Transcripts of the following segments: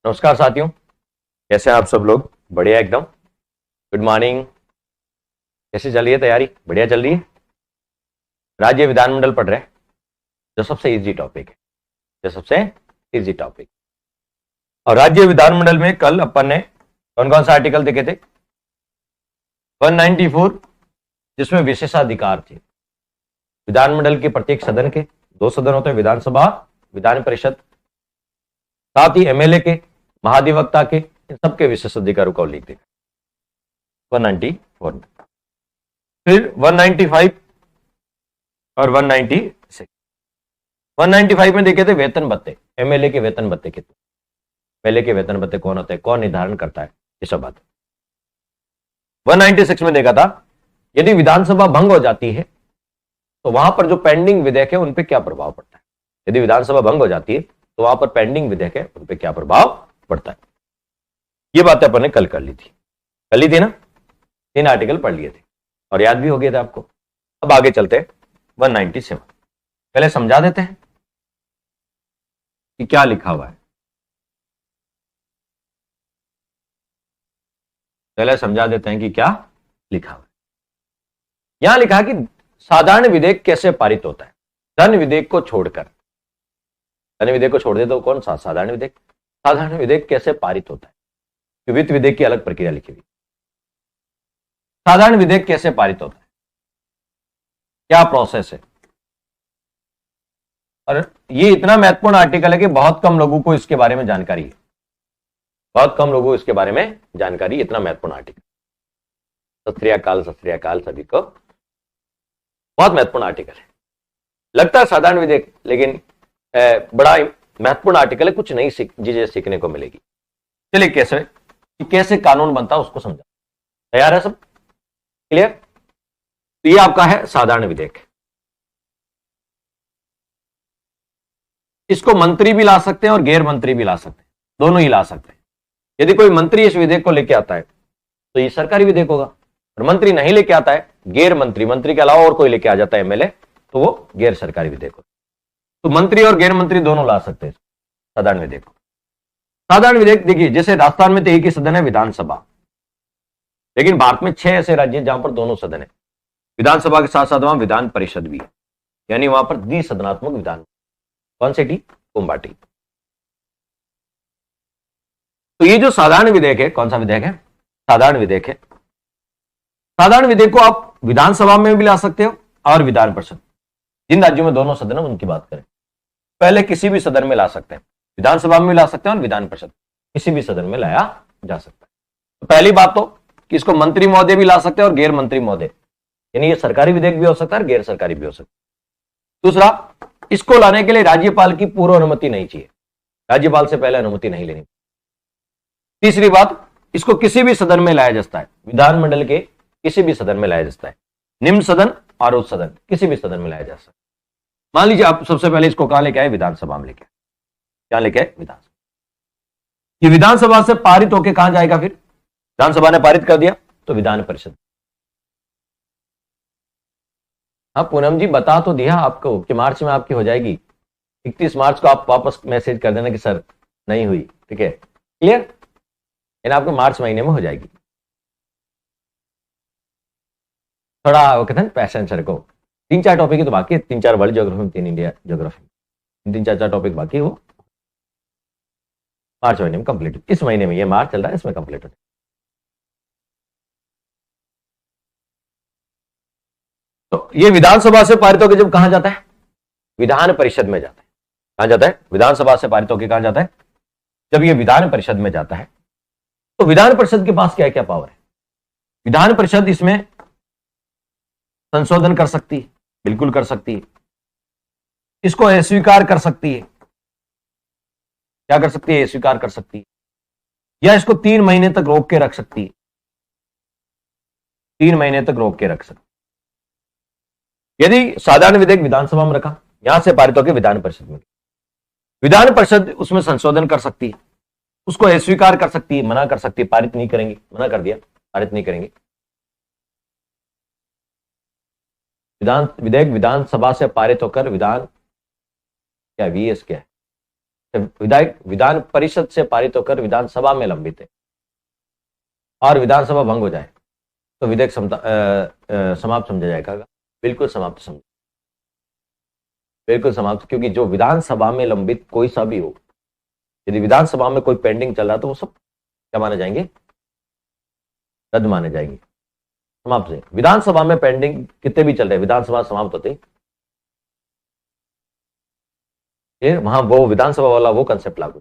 नमस्कार साथियों, कैसे हैं आप सब लोग? बढ़िया एकदम। Good morning. कैसे चल रही है तैयारी? बढ़िया चल रही है। राज्य विधानमंडल पढ़ रहे हैं, जो सबसे इजी टॉपिक है, जो सबसे इजी टॉपिक। और राज्य विधानमंडल में कल अपन ने कौन कौन सा आर्टिकल देखे थे? 194, जिसमें विशेषाधिकार थे विधानमंडल के प्रत्येक सदन के। दो सदन होते हैं, विधानसभा, विधान परिषद। साथ ही एमएलए के, महाधिवक्ता के, इन सबके विशेषाधिकारों का उल्लेख देखा 194 में। फिर 195 और 196। 195 में देखे थे वेतन भत्ते, एमएलए के वेतन भत्ते कितने, एमएलए के वेतन भत्ते कौन होते हैं, कौन निर्धारण करता है, ये सब बात। 196 में देखा था यदि विधानसभा भंग हो जाती है तो वहां पर जो पेंडिंग विधेयक है उन पर क्या प्रभाव पड़ता है। यदि विधानसभा भंग हो जाती है तो वहां पर पेंडिंग विधेयक है उन पर क्या प्रभाव पड़ता है। ये बातें अपन ने कल कर ली थी ना। 3 आर्टिकल पढ़ लिए थे और याद भी हो गए थे आपको। अब आगे चलते हैं 197। पहले समझा देते हैं कि क्या लिखा हुआ है। पहले समझा देते हैं कि क्या लिखा हुआ है। यहां लिखा है कि साधारण विधेयक कैसे पारित होता है। धन विधेयक को छोड़कर, धन विधेयक को छोड़ दे तो कौन सा साधारण विधेयक, साधारण विधेयक कैसे पारित होता है। वित्त विधेयक की अलग प्रक्रिया लिखी हुई। साधारण विधेयक कैसे पारित होता है, क्या प्रोसेस है। और ये इतना महत्वपूर्ण आर्टिकल है कि बहुत कम लोगों को इसके बारे में जानकारी है, बहुत कम लोगों को इसके बारे में जानकारी। इतना महत्वपूर्ण आर्टिकल। सत श्री अकाल सभी को। बहुत महत्वपूर्ण आर्टिकल है। लगता है साधारण विधेयक, लेकिन बड़ा महत्वपूर्ण आर्टिकल है। कुछ नई चीजें सीखने को मिलेगी। चलिए कैसे कानून बनता है उसको समझा। तैयार है सब? क्लियर? तो ये आपका है साधारण विधेयक। इसको मंत्री भी ला सकते हैं और गैर मंत्री भी ला सकते हैं, दोनों ही ला सकते हैं। यदि कोई मंत्री इस विधेयक को लेके आता है तो ये सरकारी विधेयक होगा, और मंत्री नहीं लेके आता है, गैर मंत्री, मंत्री के अलावा और कोई लेके आ जाता है एमएलए, तो वो गैर सरकारी विधेयक होगा। तो मंत्री और गैर मंत्री दोनों ला सकते हैं साधारण विधेयक को। साधारण विधेयक देखिए, जैसे राजस्थान में तो एक ही सदन है, विधानसभा, लेकिन भारत में 6 ऐसे राज्य हैं जहां पर दोनों सदन है। विधानसभा के साथ साथ वहां विधान परिषद भी है, यानी वहां पर द्विसदनात्मक विधान। कौन सी टी? कुंभाटी। तो ये जो साधारण विधेयक है, कौन सा विधेयक है? साधारण विधेयक है। साधारण विधेयक को आप विधानसभा में भी ला सकते हो और विधान परिषद। जिन राज्यों में दोनों सदन है उनकी बात करें, पहले किसी भी सदन में ला सकते हैं, विधानसभा में भी ला सकते हैं और विधान परिषद किसी भी सदन में लाया जा सकता है। तो पहली बात तो कि इसको मंत्री महोदय भी ला सकते हैं और गैर मंत्री महोदय, यानी ये सरकारी विधेयक भी हो सकता है और गैर सरकारी भी हो सकता है। दूसरा, इसको लाने के लिए राज्यपाल की पूर्व अनुमति नहीं चाहिए, राज्यपाल से पहले अनुमति नहीं लेनी। तीसरी बात, इसको किसी भी सदन में लाया जाता है, विधानमंडल के किसी भी सदन में लाया जाता है, निम्न सदन और उच्च सदन, किसी भी सदन में लाया जा सकता है। मान लीजिए आप सबसे पहले इसको कहां लेके आए? विधानसभा में लेके आए। क्या लेके आए? विधानसभा। ये विधानसभा से पारित होकर कहां जाएगा? फिर विधानसभा ने पारित कर दिया तो विधान परिषद। हाँ पूनम जी, बता तो दिया आपको कि मार्च में आपकी हो जाएगी। 31 मार्च को आप वापस मैसेज कर देना कि सर नहीं हुई, ठीक है? क्लियर? यानी आपको मार्च महीने में हो जाएगी। थोड़ा वो कहते हैं पैशन सर को। 3-4 टॉपिक ही तो बाकी है, 3-4 वर्ल्ड ज्योग्राफी में, 3 इंडिया ज्योग्राफी में, 3-4 टॉपिक बाकी है। वो मार्च महीने में कंप्लीट, इस महीने में, ये मार्च चल रहा है, इसमें कंप्लीट हो जाए। तो ये विधानसभा से पारित होकर जब कहां जाता है? विधान परिषद में जाता है। कहां जाता है? विधानसभा से पारित होकर कहां जाता है? जब ये विधान परिषद में जाता है तो विधान परिषद के पास क्या क्या पावर है? विधान परिषद इसमें संशोधन कर सकती है, बिल्कुल कर सकती है। इसको अस्वीकार कर सकती है। क्या कर सकती है? अस्वीकार कर सकती है, या इसको 3 महीने तक रोक के रख सकती है। 3 महीने तक रोक के रख सकती है। यदि साधारण विधेयक विधानसभा में रखा, यहां से पारित होकर विधान परिषद में, विधान परिषद उसमें संशोधन कर सकती है, उसको अस्वीकार कर सकती है, मना कर सकती है, पारित नहीं करेंगे, मना कर दिया, पारित नहीं करेंगे। विधेयक विधानसभा से पारित होकर विधान क्या वीएस क्या है, विधायक विधान परिषद से पारित होकर विधानसभा में लंबित है और विधानसभा भंग हो जाए तो विधेयक समाप्त समझा जाएगा। बिल्कुल समाप्त समझ, बिल्कुल समाप्त, क्योंकि जो विधानसभा में लंबित कोई सा भी हो, यदि विधानसभा में कोई पेंडिंग चल रहा तो वो सब क्या माने जाएंगे, रद्द माने जाएंगे, समाप्त है। विधानसभा में पेंडिंग कितने भी चल रहे, विधानसभा समाप्त होते फिर वहां वो विधानसभा वाला वो कंसेप्ट लागू।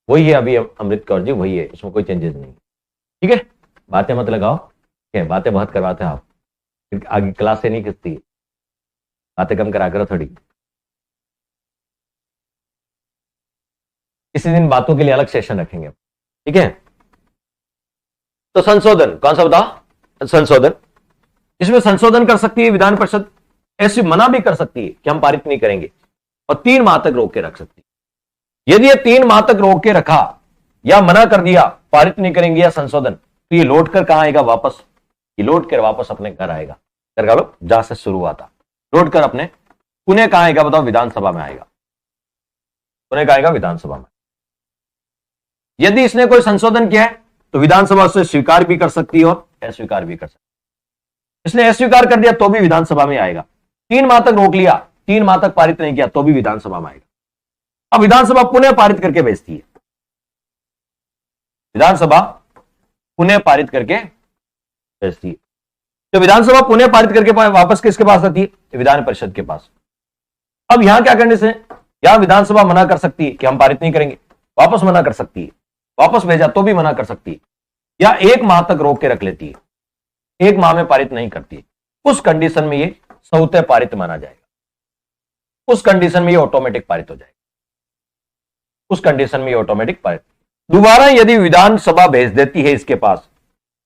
वही है अभी अमृत कौर जी, वही है, इसमें कोई चेंजेस नहीं। ठीक है, बातें मत लगाओ, क्या बातें बहुत करवाते हैं आप, फिर आगे क्लास से नहीं खिंचती, बातें कम करा करो थोड़ी। किसी दिन बातों के लिए अलग सेशन रखेंगे, ठीक है। तो संशोधन कौन सा बताओ, संशोधन, इसमें संशोधन कर सकती है विधान परिषद, ऐसी मना भी कर सकती है कि हम पारित नहीं करेंगे, और 3 माह तक रोक के रख सकती है। यदि ये 3 माह तक रोक के रखा या मना कर दिया पारित नहीं करेंगे या संशोधन, तो ये लौट कर कहां आएगा वापस, ये लौट कर वापस अपने घर आएगा, घर लो जहां से शुरू हुआ था, लौट कर अपने पुणे कहां आएगा बताओ, विधानसभा में आएगा, पुणे कहां आएगा, विधानसभा में। यदि इसने कोई संशोधन किया है तो विधानसभा उसे स्वीकार भी कर सकती है और अस्वीकार भी कर सकती है। इसने अस्वीकार कर दिया तो भी विधानसभा में आएगा। 3 माह तक रोक लिया, 3 माह तक पारित नहीं किया तो भी विधानसभा में आएगा। अब विधानसभा पुनः पारित करके भेजती है, विधानसभा पुनः पारित करके भेजती है। तो विधानसभा पुनः पारित करके वापस किसके पास आती है, विधान परिषद के पास। अब यहां क्या करने से, यहां विधानसभा मना कर सकती है कि हम पारित नहीं करेंगे, वापस मना कर सकती है, वापस भेजा तो भी मना कर सकती है, या 1 माह तक रोक के रख लेती है, 1 माह में पारित नहीं करती है। उस कंडीशन में ये स्वतः पारित माना जाएगा, उस कंडीशन में ये ऑटोमेटिक पारित हो जाएगा, उस कंडीशन में ये ऑटोमेटिक पारित। दोबारा यदि विधानसभा भेज देती है इसके पास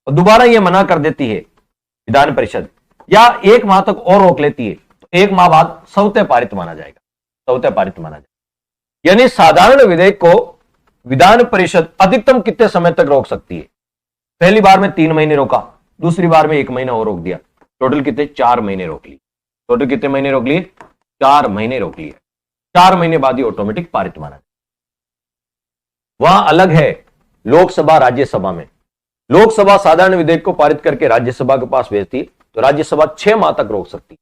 और दोबारा ये मना कर देती है विधान परिषद, या 1 माह तक और रोक लेती है, तो 1 माह बाद स्वतः पारित माना जाएगा, स्वतः पारित माना जाएगा। यानी साधारण विधेयक को विधान परिषद अधिकतम कितने समय तक रोक सकती है। पहली बार में 3 महीने रोका, दूसरी बार में 1 महीना और रोक दिया, टोटल कितने, 4 महीने रोक लिए। टोटल कितने महीने रोक लिए, 4 महीने रोक लिए। 4 महीने बाद ही ऑटोमेटिक पारित माना। वहां अलग है लोकसभा राज्यसभा में, लोकसभा साधारण विधेयक को पारित करके राज्यसभा के पास भेजती, तो राज्यसभा 6 माह तक रोक सकती।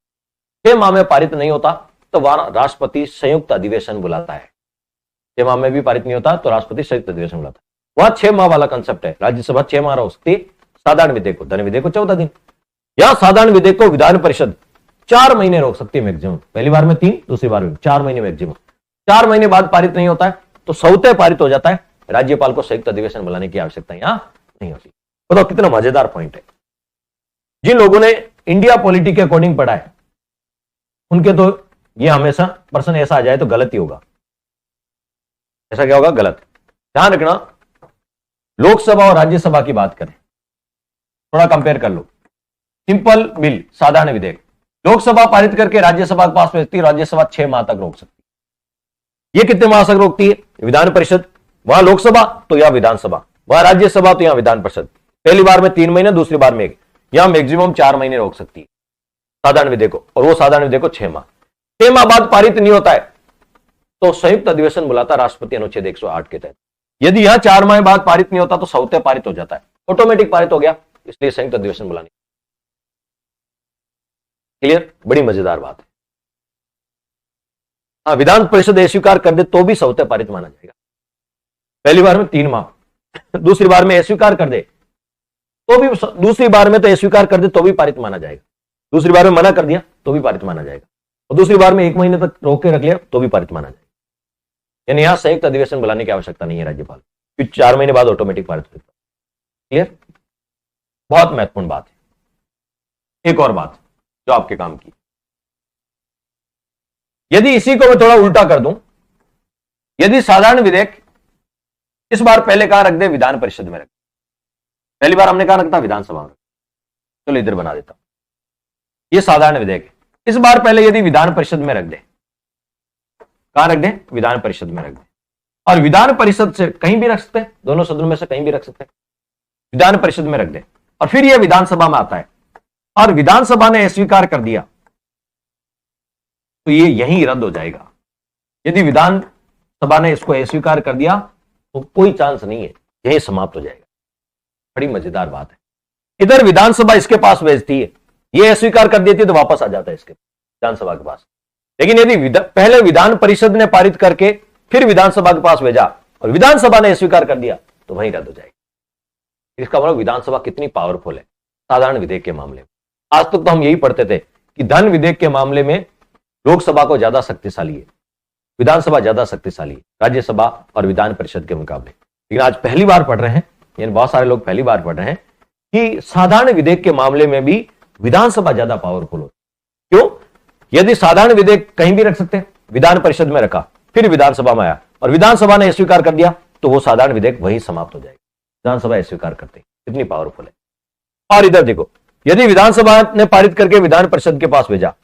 6 माह में पारित नहीं होता तो वहां राष्ट्रपति संयुक्त अधिवेशन बुलाता है। 6 माह में भी पारित नहीं होता तो राष्ट्रपति संयुक्त अधिवेशन बुलाता है। वहां 6 माह वाला कंसेप्ट है, राज्यसभा 6 माह रोक सकती, साधारण विधेयक को, धन विधेयक को 14 दिन। या साधारण विधेयक को विधान परिषद 4 महीने रोक सकती है मैक्सिमम, पहली बार में 3, दूसरी बार में 4 महीने मैक्सिमम। 4 महीने बाद पारित नहीं होता है तो स्वतः पारित हो जाता है, राज्यपाल को संयुक्त अधिवेशन बुलाने की आवश्यकता यहां नहीं होती। बताओ कितना मजेदार पॉइंट है। जिन लोगों ने इंडिया पॉलिटी के अकॉर्डिंग पढ़ा है उनके तो ये हमेशा पर्सन ऐसा आ जाए तो गलत ही होगा। ऐसा क्या होगा, गलत। ध्यान रखना, लोकसभा और राज्यसभा की बात करें, थोड़ा कंपेयर कर लो। सिंपल बिल, साधारण विधेयक, लोकसभा पारित करके राज्यसभा के पास भेजती है, राज्यसभा 6 माह तक रोक सकती है। ये कितने माह तक रोकती है, विधान परिषद, वहां लोकसभा तो यहां विधानसभा, वहां राज्यसभा तो यहां विधान परिषद। पहली बार में 3 महीने, दूसरी बार में 1, यहां मैक्सिमम 4 महीने रोक सकती है साधारण विधेयक को, और वो साधारण विधेयक को 6 माह। 6 माह बाद पारित नहीं होता है तो संयुक्त अधिवेशन बुलाता राष्ट्रपति अनुच्छेद 108 के तहत। यदि यहां 4 माह बाद पारित नहीं होता तो स्वतः पारित हो जाता है, ऑटोमेटिक पारित हो गया, इसलिए संयुक्त अधिवेशन बुलाने। क्लियर, बड़ी मजेदार बात है। हाँ, विधान परिषद अस्वीकार कर दे तो भी स्वतः पारित माना जाएगा। पहली बार में 3 माह, दूसरी बार में अस्वीकार कर दे तो भी, दूसरी बार में तो अस्वीकार कर दे तो भी पारित माना जाएगा, दूसरी बार में मना कर दिया तो भी पारित माना जाएगा, और दूसरी बार में 1 महीने तक रोक के रख लिया तो भी पारित माना जाएगा। यानी यहां संयुक्त अधिवेशन बुलाने की आवश्यकता नहीं है राज्यपाल, क्योंकि 4 महीने बाद ऑटोमेटिक पारित होता है। क्लियर, बहुत महत्वपूर्ण बात है। एक और बात जो आपके काम की, यदि इसी को मैं थोड़ा उल्टा कर दूं, यदि साधारण विधेयक इस बार पहले कहां रख दे, विधान परिषद में रख, पहली बार हमने कहां रखता, विधानसभा में, चलो इधर बना देता हूं, यह साधारण विधेयक है, इस बार पहले यदि विधान परिषद में रख दे, कहां रख दे, विधान परिषद में रख दे, और विधान परिषद से कहीं भी रख सकते हैं, दोनों सदनों में से कहीं भी रख सकते हैं, विधान परिषद में रख दे, और फिर यह विधानसभा में आता है और विधानसभा ने अस्वीकार कर दिया तो ये यहीं रद्द हो जाएगा। यदि विधानसभा ने इसको अस्वीकार कर दिया तो कोई चांस नहीं है, यही समाप्त हो जाएगा। बड़ी मजेदार बात है। इधर विधानसभा इसके पास भेजती है, ये अस्वीकार कर देती है तो वापस आ जाता है इसके विधानसभा के पास। लेकिन यदि पहले विधान परिषद ने पारित करके फिर विधानसभा के पास भेजा और विधानसभा ने अस्वीकार कर दिया तो वहीं रद्द हो जाएगी। इसका मतलब विधानसभा कितनी पावरफुल है साधारण विधेयक के मामले में। आज तक तो हम यही पढ़ते थे कि धन विधेयक के मामले में लोकसभा को ज्यादा शक्तिशाली है, विधानसभा ज्यादा शक्तिशाली है राज्यसभा और विधान परिषद के मुकाबले। लेकिन आज पहली बार पढ़ रहे हैं, यानी बहुत सारे लोग पहली बार पढ़ रहे हैं कि साधारण विधेयक के मामले में भी विधानसभा ज्यादा पावरफुल हो। क्यों? यदि साधारण विधेयक कहीं भी रख सकते हैं, विधान परिषद में रखा, फिर विधानसभा में आया और विधानसभा ने स्वीकार कर दिया तो वो साधारण विधेयक वही समाप्त हो जाएगा। विधानसभा स्वीकार करते कितनी पावरफुल है। और इधर देखो, यदि विधानसभा ने पारित करके विधान परिषद के पास भेजा,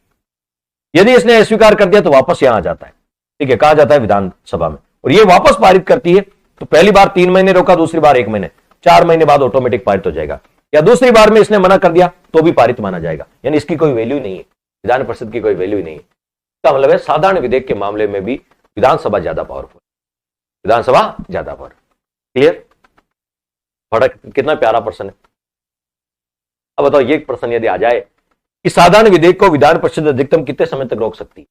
यदि इसने स्वीकार कर दिया तो वापस यहां आ जाता है। ठीक है, कहां जाता है? विधानसभा में। और ये वापस पारित करती है तो पहली बार 3 महीने रोका, दूसरी बार 1 महीने, 4 महीने बाद ऑटोमेटिक पारित हो जाएगा। या दूसरी बार में इसने मना कर दिया तो भी पारित माना जाएगा, यानी इसकी कोई वैल्यू नहीं है, विधान परिषद की कोई वैल्यू नहीं है। इसका मतलब है साधारण विधेयक के मामले में भी विधानसभा ज्यादा पावरफुल, विधानसभा ज्यादा पावरफुल। क्लियर? बड़ा कितना प्यारा प्रश्न है। अब बताओ, ये प्रश्न यदि आ जाए कि साधारण विधेयक को विधान परिषद अधिकतम कितने समय तक रोक सकती है?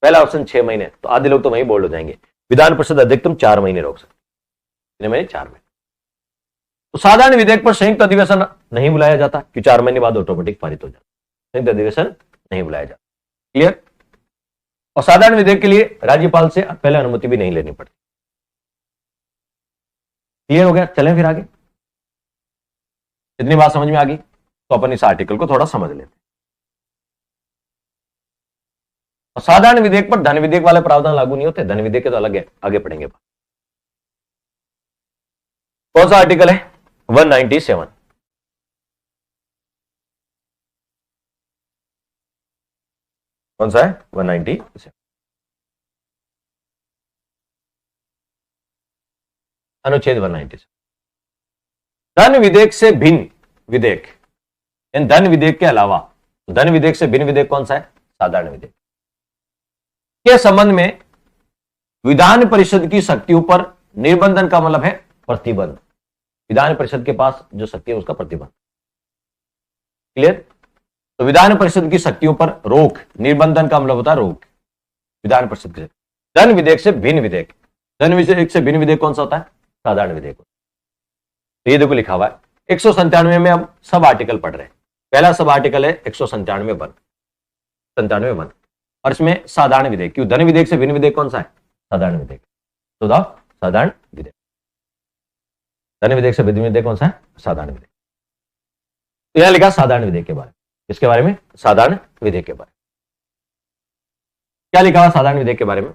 पहला ऑप्शन 6 महीने, तो आधे लोग तो वहीं बोल्ड हो जाएंगे। विधान परिषद अधिकतम 4 महीने रोक सकती है। कितने महीने? 4 महीने। तो साधारण विधेयक पर संयुक्त अधिवेशन नहीं बुलाया जाता कि 4 महीने बाद ऑटोमेटिक पारित हो जाता, संयुक्त अधिवेशन नहीं बुलाया जाता। क्लियर? और साधारण विधेयक के लिए राज्यपाल से पहले अनुमति भी नहीं लेनी पड़ती। क्लियर हो गया? चलें फिर आगे। इतनी बात समझ में आ गई तो अपन इस आर्टिकल को थोड़ा समझ लेते हैं। और साधारण विधेयक पर धन विधेयक वाले प्रावधान लागू नहीं होते, धन विधेयक के तो अलग है, आगे पढ़ेंगे। कौन सा आर्टिकल है? 197। कौन सा है? 197। अनुच्छेद 197। धन विधेयक से भिन्न विधेयक, इन धन विधेयक के अलावा धन विधेयक से भिन्न विधेयक कौन सा है? साधारण विधेयक के संबंध में विधान परिषद की शक्तियों पर निर्बंधन का मतलब है प्रतिबंध। विधान परिषद के पास जो शक्ति है उसका प्रतिबंध। क्लियर? तो विधान परिषद की शक्तियों पर रोक, निर्बंधन का मतलब होता है रोक। विधान परिषद के धन विधेयक से भिन्न विधेयक, धन विधेयक से भिन्न विधेयक कौन सा होता है? साधारण विधेयक। तो ये देखो लिखा हुआ है 197 में हम सब आर्टिकल पढ़ रहे हैं। पहला सब आर्टिकल है 197 और इसमें साधारण विधेयक। क्यों? धन विधेयक से भिन्न विधेयक कौन सा है? साधारण विधेयक। तो साधारण विधेयक, धन विधेयक से भिन्न विधेयक कौन सा है? साधारण विधेयक। तो यहां लिखा साधारण विधेयक के बारे में। इसके बारे में? साधारण विधेयक के बारे में क्या लिखा हुआ? साधारण विधेयक के बारे में,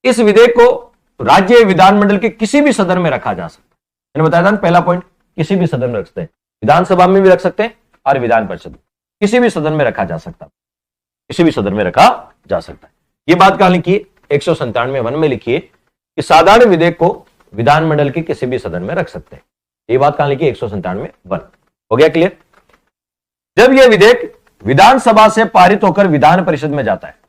इस विधेयक को राज्य विधानमंडल के किसी भी सदन में रखा जा सकता है। मैंने बताया था ना पहला पॉइंट, किसी भी सदन में रख सकते हैं, विधानसभा में भी रख सकते हैं और विधान परिषद में, किसी भी सदन में रखा जा सकता है, किसी भी सदन में रखा जा सकता है। यह बात कहां लिखी है? 197(1) में लिखी है कि साधारण विधेयक को विधानमंडल के किसी भी सदन में रख सकते हैं। यह बात कहां लिखी है? 197(1). हो गया क्लियर? जब यह विधेयक विधानसभा से पारित होकर विधान परिषद में जाता है,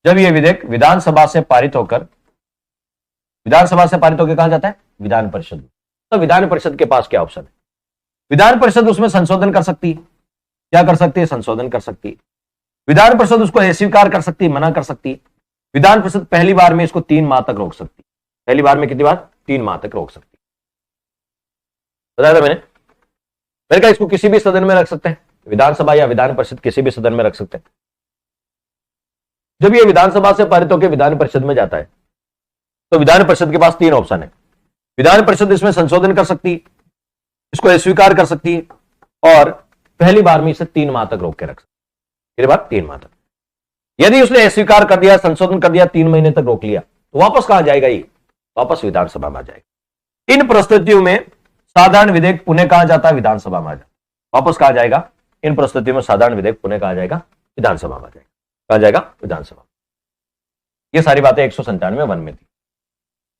जब यह विधेयक विधानसभा से पारित होकर कहां जाता है? विधान परिषद में। तो विधान परिषद के पास क्या ऑप्शन है? विधान परिषद उसमें संशोधन कर सकती है। क्या कर सकती है? संशोधन कर सकती है। विधान परिषद उसको अस्वीकार कर सकती है, मना कर सकती है। विधान परिषद पहली बार में इसको 3 माह तक रोक सकती है। पहली बार में कितनी बार? 3 माह तक रोक सकती है। बताया था मैंने कहा इसको किसी भी सदन में रख सकते हैं, विधानसभा या विधान परिषद किसी भी सदन में रख सकते हैं। जब यह विधानसभा से पारित होकर विधान परिषद में जाता है तो विधान परिषद के पास 3 ऑप्शन है। विधान परिषद इसमें संशोधन कर सकती है, इसको अस्वीकार कर सकती है और पहली बार में इसे 3 माह तक रोक के रख सकती है। फिर बात 3 माह तक। यदि उसने अस्वीकार कर दिया, संशोधन कर दिया, 3 महीने तक रोक लिया, तो वापस कहां जाएगा? ये वापस विधानसभा में आ जाएगा। इन परिस्थितियों में साधारण विधेयक पुनः कहां जाता है? विधानसभा में आ जाता है। वापस कहां जाएगा? इन परिस्थितियों में साधारण विधेयक पुनः कहां जाएगा? विधानसभा में आ जाएगा। कहां जाएगा? विधानसभा। ये सारी बातें 197(1) में थी।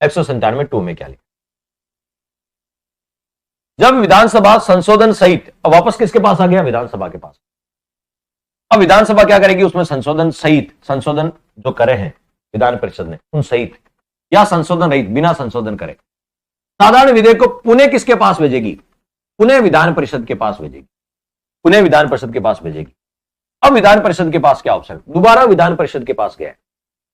197(2) में क्या लिखा? जब विधानसभा संशोधन सहित, अब वापस किसके पास आ गया? विधानसभा के पास। अब विधानसभा क्या करेगी? उसमें संशोधन सहित, संशोधन जो करे हैं विधान परिषद ने उन सहित या संशोधन रहित, बिना संशोधन करे साधारण विधेयक को पुनः किसके पास भेजेगी? पुनः विधान परिषद के पास भेजेगी, पुनः विधान परिषद के पास भेजेगी। अब विधान परिषद के पास क्या ऑप्शन? दोबारा विधान परिषद के पास गया है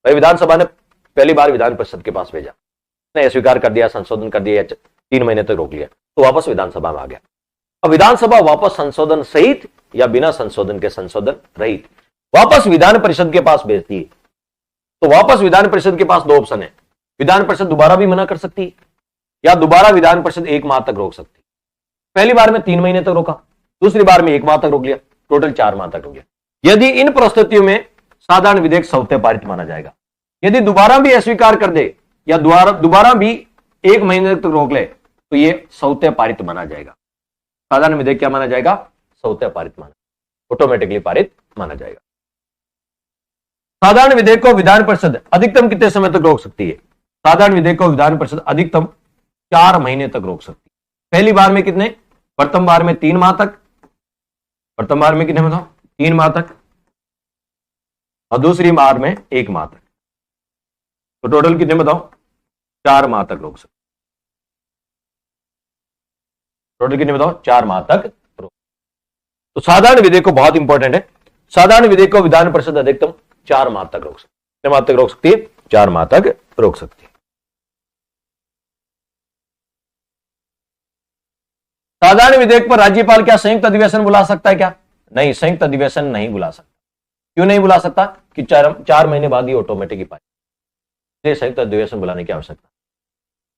भाई। विधानसभा ने पहली बार विधान परिषद के पास भेजा, उसने स्वीकार कर दिया, संशोधन कर दिया, 3 महीने तक रोक लिया, तो वापस विधानसभा में आ गया। अब विधानसभा वापस संशोधन सहित या बिना संशोधन के, संशोधन रहित, वापस विधान परिषद के पास भेजती है। तो वापस विधान परिषद के पास 2 ऑप्शन है। विधान परिषद दोबारा भी मना कर सकती है या दोबारा विधान परिषद 1 माह तक रोक सकती है। पहली बार में 3 महीने तक रोका, दूसरी बार में 1 माह तक रोक लिया, टोटल 4 माह तक रोक लिया। यदि इन परिस्थितियों में साधारण विधेयक स्वतः पारित माना जाएगा। यदि दोबारा भी अस्वीकार कर दे या दोबारा भी 1 महीने तक रोक ले तो यह स्वतः पारित माना जाएगा। साधारण विधेयक क्या माना जाएगा? स्वतः पारित माना, ऑटोमेटिकली पारित माना जाएगा। साधारण विधेयक को विधान परिषद अधिकतम कितने समय तक रोक सकती है? साधारण विधेयक को विधान परिषद अधिकतम 4 महीने तक रोक सकती है। पहली बार में कितने? प्रथम बार में 3 माह तक, प्रथम बार में कितने बताओ? 3 माह तक, और दूसरी बार में 1 माह तक, तो टोटल कितने बताओ? 4 माह तक रोक सकते। टोटल कितने बताओ? 4 माह तक रोक। तो साधारण विधेयक को बहुत इंपॉर्टेंट है, साधारण विधेयक को विधान परिषद अधिकतम 4 माह तक रोक सकती है। कितने माह तक रोक सकती है? 4 माह तक रोक सकती है। साधारण विधेयक पर राज्यपाल क्या संयुक्त अधिवेशन बुला सकता है क्या? नहीं, संयुक्त अधिवेशन नहीं बुला सकता। क्यों नहीं बुला सकता? कि 4 महीने बाद ही ऑटोमेटिक ही पारित, इसलिए संयुक्त अधिवेशन बुलाने की आवश्यकता।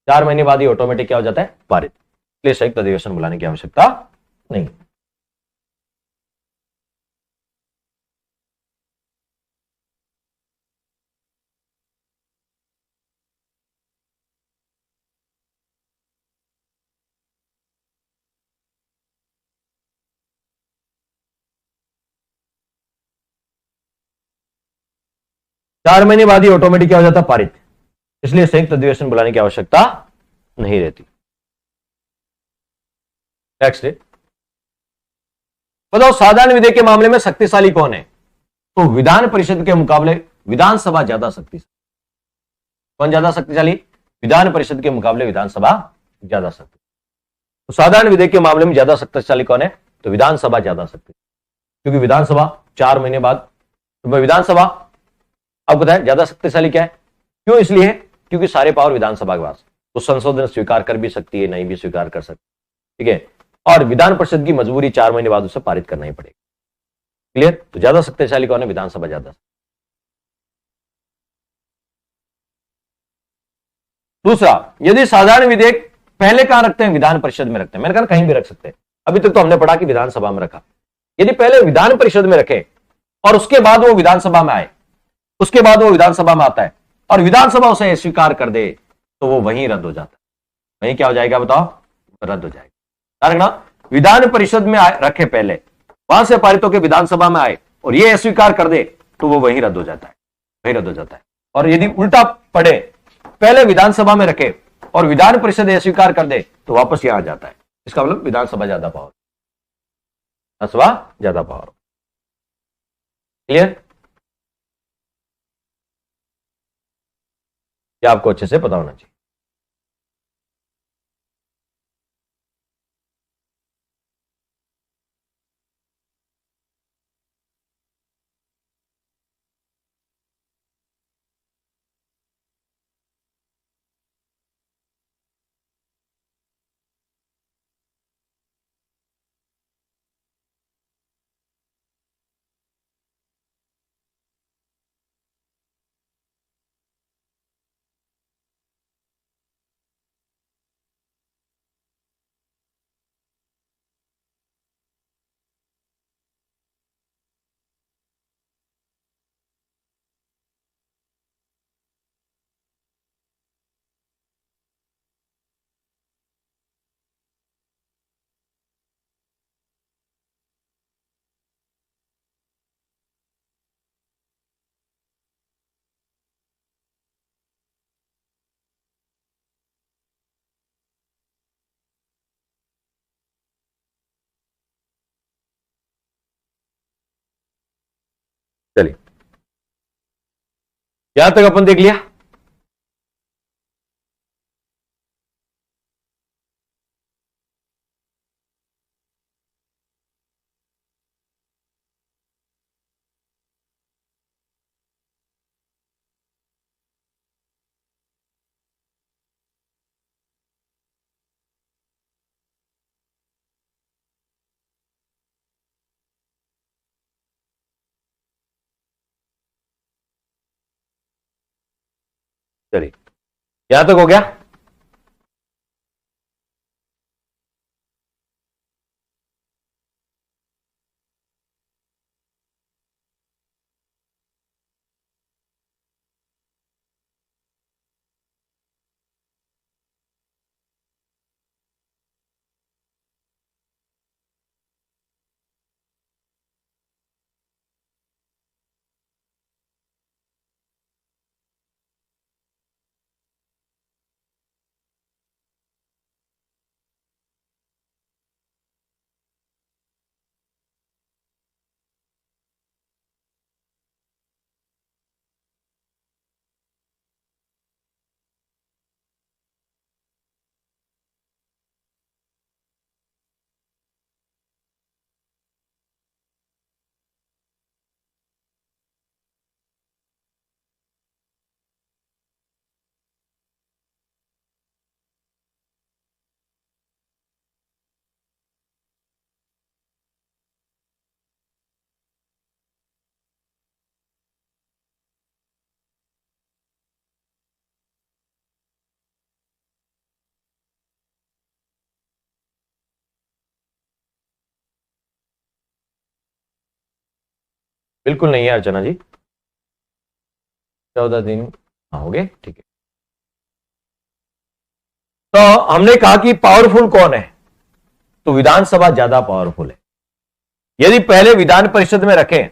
4 महीने बाद ही ऑटोमेटिक क्या हो जाता है? पारित, इसलिए संयुक्त अधिवेशन बुलाने की आवश्यकता नहीं। चार महीने बाद ही ऑटोमेटिक क्या हो जाता? पारित, इसलिए संयुक्त अधिवेशन बुलाने की आवश्यकता नहीं रहती। नेक्स्ट बताओ, साधारण विधेयक के मामले में शक्तिशाली कौन है? तो विधान परिषद के मुकाबले विधानसभा ज्यादा शक्तिशाली। कौन ज्यादा शक्तिशाली? विधान परिषद के मुकाबले विधानसभा ज्यादा शक्तिशाली। तो साधारण विधेयक के मामले में ज्यादा शक्तिशाली कौन है? तो विधानसभा ज्यादा शक्तिशाली, क्योंकि विधानसभा 4 महीने बाद, तो विधानसभा आपको पता है ज्यादा शक्तिशाली क्या है? क्यों? इसलिए क्योंकि सारे पावर विधानसभा के पास, तो संशोधन स्वीकार कर भी सकती है, नहीं भी स्वीकार कर सकती, ठीक है। और विधान परिषद की मजबूरी 4 महीने बाद उसे पारित करना ही पड़ेगा। क्लियर? तो ज्यादा शक्तिशाली कौन है? विधानसभा ज्यादा। दूसरा, यदि साधारण विधेयक पहले कहां रखते हैं? विधान परिषद में रखते हैं। मैंने कहा कहीं भी रख सकते हैं, अभी तक तो हमने पढ़ा कि विधानसभा में रखा। यदि पहले विधान परिषद में रखे और उसके बाद वो विधानसभा में आए, उसके बाद वो विधानसभा में आता है और विधानसभा उसे स्वीकार कर दे, तो वो वहीं रद्द हो जाता है। वहीं क्या हो जाएगा बताओ? रद्द हो जाएगा। रखना, विधान परिषद में रखे पहले, वहां से पारित होकर विधानसभा में आए और ये अस्वीकार कर दे, तो वो वहीं रद्द हो जाता है, वहीं रद्द हो जाता है। और यदि उल्टा पड़े, पहले विधानसभा में रखे और विधान परिषद अस्वीकार कर दे, तो वापस यहां आ जाता है। इसका मतलब विधानसभा ज्यादा पावर, विधानसभा ज्यादा पावर। क्लियर? ये आपको अच्छे से पता होना चाहिए। चलिए, यहां तक अपन देख लिया। चलिए, यहां तक हो गया। बिल्कुल नहीं है अर्चना जी, 14 दिन। हाँ, हो गए, ठीक है। तो हमने कहा कि पावरफुल कौन है, तो विधानसभा ज्यादा पावरफुल है। यदि पहले विधान परिषद में रखें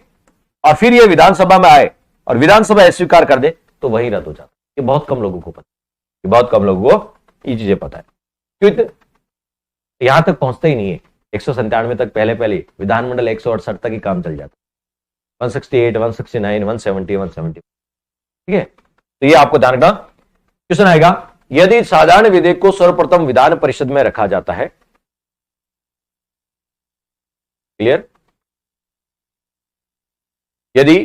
और फिर यह विधानसभा में आए और विधानसभा अस्वीकार कर दे तो वही रद्द हो जाता है। ये बहुत कम लोगों को पता है, बहुत कम लोगों को ये चीजें पता है, क्योंकि यहां तक पहुंचते ही नहीं है। 197 तक पहले पहले विधानमंडल 168 तक ही काम चल जाता है। 168, 169, 170, 170, ठीक है। तो ये आपको ध्यान रखना। क्वेश्चन आएगा, यदि साधारण विधेयक को सर्वप्रथम विधान परिषद में रखा जाता है, क्लियर, यदि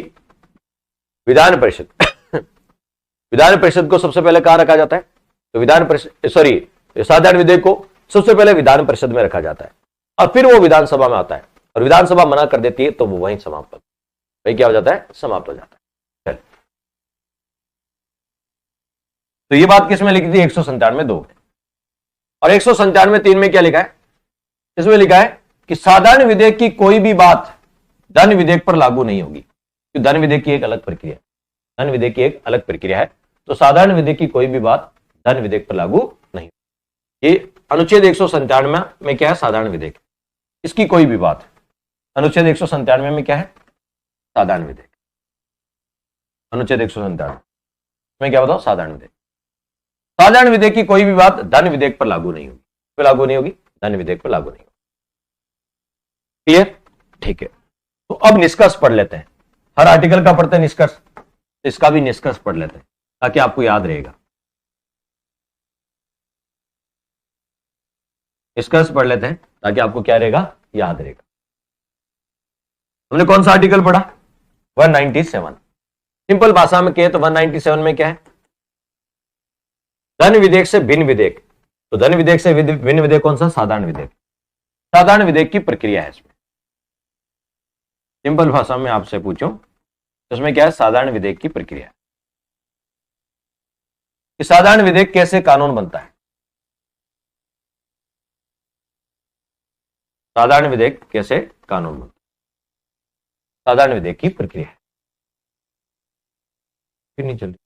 विधान परिषद विधान परिषद को सबसे पहले कहां रखा जाता है, तो विधान परिषद, सॉरी, साधारण विधेयक को सबसे पहले विधान परिषद में रखा जाता है और फिर वो विधानसभा में आता है और विधानसभा मना कर देती है तो वो वहीं समाप्त, वही क्या हो जाता है, समाप्त हो जाता है। चल, तो ये बात किसमें लिखी थी, 197(2) और 197(3) में क्या लिखा है, इसमें लिखा है कि साधारण विधेयक की कोई भी बात धन विधेयक पर लागू नहीं होगी। तो धन विधेयक की एक अलग प्रक्रिया है, धन विधेयक की एक अलग प्रक्रिया है, तो साधारण विधेयक की कोई भी बात धन विधेयक पर लागू नहीं। ये अनुच्छेद 197 में क्या है, साधारण विधेयक, इसकी कोई भी बात, अनुच्छेद 197 में क्या है, साधारण विधेयक, अनुच्छेद 197 में क्या बताओ, साधारण विधेयक। साधारण विधेयक की कोई भी बात धन विधेयक पर लागू नहीं होगी, पर लागू नहीं होगी, धन विधेयक पर लागू नहीं होगी। क्लियर, ठीक है। तो अब निष्कर्ष पढ़ लेते हैं, हर आर्टिकल का पढ़ते हैं निष्कर्ष, इसका भी निष्कर्ष पढ़ लेते हैं ताकि आपको याद रहेगा। निष्कर्ष पढ़ लेते हैं ताकि आपको क्या रहेगा, याद रहेगा। हमने कौन सा आर्टिकल पढ़ा, 197। सिंपल भाषा में कहे तो 197 में क्या है, धन विधेयक से भिन्न विधेयक। तो धन विधेयक से भिन्न विधेयक कौन सा, साधारण विधेयक। साधारण विधेयक की प्रक्रिया है इसमें, सिंपल भाषा में आपसे पूछूं तो इसमें क्या है, साधारण विधेयक की प्रक्रिया है कि साधारण विधेयक कैसे कानून बनता है, साधारण विधेयक कैसे कानून बनता है, साधारण विधेयक की प्रक्रिया है। फिर नहीं चल रही,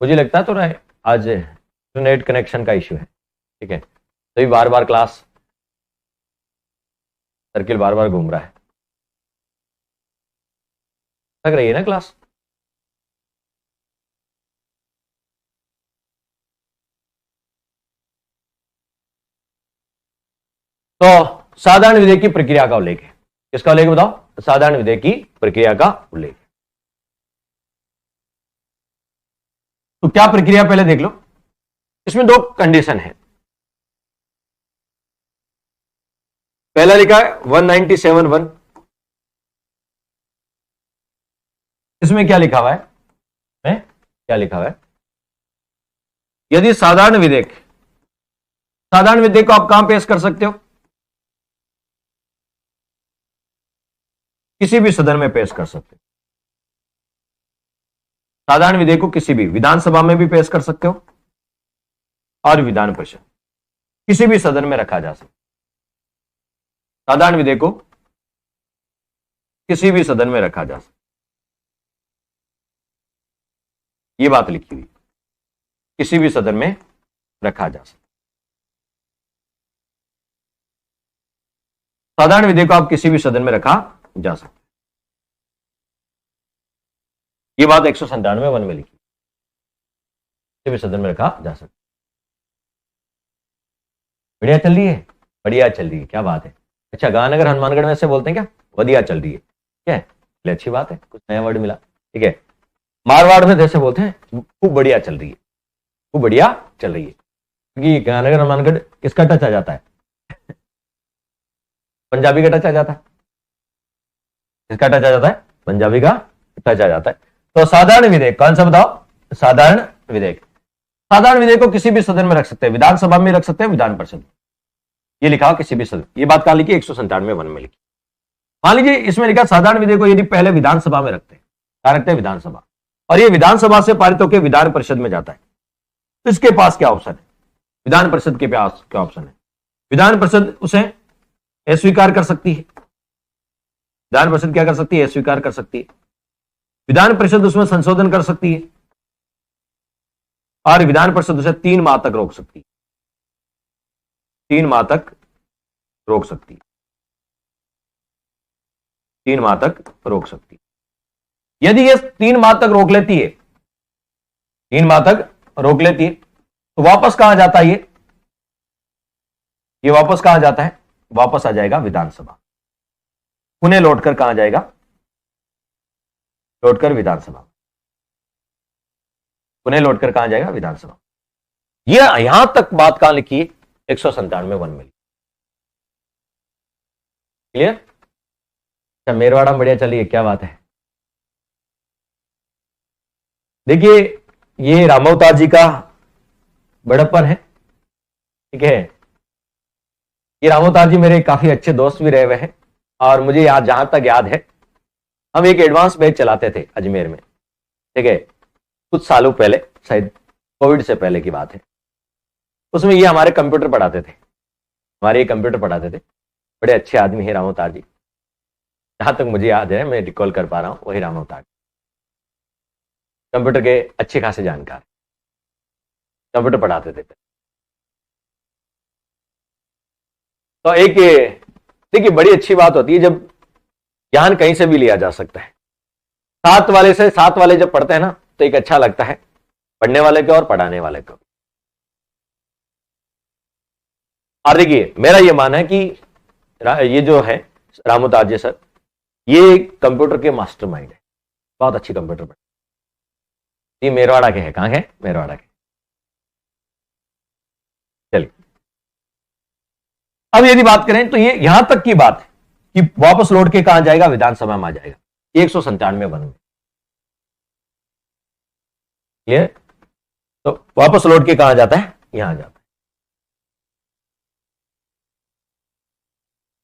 मुझे लगता है थोड़ा आज इंटरनेट कनेक्शन का इश्यू है, ठीक है, तो बार बार क्लास सर्किल बार बार घूम रहा है, लग रही है ना क्लास। तो साधारण विधेयक की प्रक्रिया का उल्लेख है। किसका उल्लेख बताओ? साधारण विधेयक की प्रक्रिया का उल्लेख। तो क्या प्रक्रिया पहले देख लो। इसमें दो कंडीशन है। पहला लिखा है 197(1). इसमें क्या लिखा हुआ है? क्या लिखा हुआ है? यदि साधारण विधेयक को आप कहां पेश कर सकते हो? किसी भी सदन में पेश कर सकते हो। साधारण विधेयक को किसी भी विधानसभा में भी पेश कर सकते हो और विधान परिषद, किसी भी सदन में रखा जा सकता है। साधारण विधेयक को किसी भी सदन में रखा जा सकता है। यह बात लिखी हुई, किसी भी सदन में रखा जा सकता है। साधारण विधेयक को आप किसी भी सदन में रखा जा सकता है। यह बात 197(1) में लिखी, किसी भी सदन में रखा जा सकता है। बढ़िया चल रही है, बढ़िया चल रही है, क्या बात है। अच्छा, गांधीनगर हनुमानगढ़ में ऐसे बोलते हैं क्या? बढ़िया चल रही है, क्या है? अच्छी बात है, कुछ नया वर्ड मिला। ठीक है, मारवाड़ में जैसे बोलते हैं खूब बढ़िया चल रही है, खूब बढ़िया चल रही है, क्योंकि गांधीनगर हनुमानगढ़ किसका टच आ जाता है? पंजाबी का टच आ जाता है। किसका टच आ जाता है? पंजाबी का टच आ जाता है। तो साधारण विधेयक कौन सा बताओ? साधारण विधेयक। साधारण विधेयक को किसी भी सदन में रख सकते हैं, विधानसभा में रख सकते हैं, विधान परिषद। ये लिखा किसी भी सदन। ये बात कहां लिखी? 197(1) में लिखी। मान लीजिए इसमें लिखा साधारण विधेयक को यदि पहले विधानसभा में रखते हैं, क्या रखते हैं? विधानसभा, और ये विधानसभा से पारित होकर विधान परिषद में जाता है, तो इसके पास क्या ऑप्शन है? विधान परिषद के पास क्या ऑप्शन है? विधान परिषद उसे अस्वीकार कर सकती है। विधान परिषद क्या कर सकती है? अस्वीकार कर सकती है। विधान परिषद उसमें संशोधन कर सकती है और विधान परिषद उसे 3 माह तक रोक सकती है। 3 माह तक रोक सकती है। 3 माह तक रोक सकती है। यदि ये 3 माह तक रोक लेती है, 3 माह तक रोक लेती है, तो वापस कहां जाता है? ये वापस कहां जाता है? वापस आ जाएगा विधानसभा। पुनः लौटकर कहां जाएगा? लौटकर विधानसभा। पुनः लौटकर कहां जाएगा? विधानसभा। यह यहां तक बात कहां लिखी है? 197(1) में। क्लियर? अच्छा, मेरवाड़ा बढ़िया चलिए, क्या बात है। देखिए, ये रामावतार जी का बड़प्पन है। ठीक है, ये रामावतार जी मेरे काफी अच्छे दोस्त भी रहे हुए हैं, और मुझे जहां तक याद है, हम एक एडवांस बैच चलाते थे अजमेर में। ठीक है, कुछ सालों पहले, शायद कोविड से पहले की बात है। उसमें ये हमारे कंप्यूटर पढ़ाते थे, बड़े अच्छे आदमी है रामावतार जी। जहां तक मुझे याद है, मैं रिकॉल कर पा रहा हूं, वही रामावतार। कंप्यूटर के अच्छे खासे जानकार, कंप्यूटर पढ़ाते थे। तो एक देखिए, बड़ी अच्छी बात होती है जब ज्ञान कहीं से भी लिया जा सकता है। 7 वाले से 7 वाले जब पढ़ते हैं ना, तो एक अच्छा लगता है, पढ़ने वाले को और पढ़ाने वाले को। और देखिए, मेरा यह मानना है कि ये जो है रामावतार जी सर, ये कंप्यूटर के मास्टरमाइंड है, बहुत अच्छी कंप्यूटर पढ़। ये मेरवाड़ा के हैं। कहां है? मेरवाड़ा के। चलिए, अब यदि बात करें तो ये यहां तक की बात है कि वापस लौट के कहां जाएगा? विधानसभा में आ जाएगा 197(1) में। क्लियर? तो वापस लौट के कहां जाता है? यहां जाता है।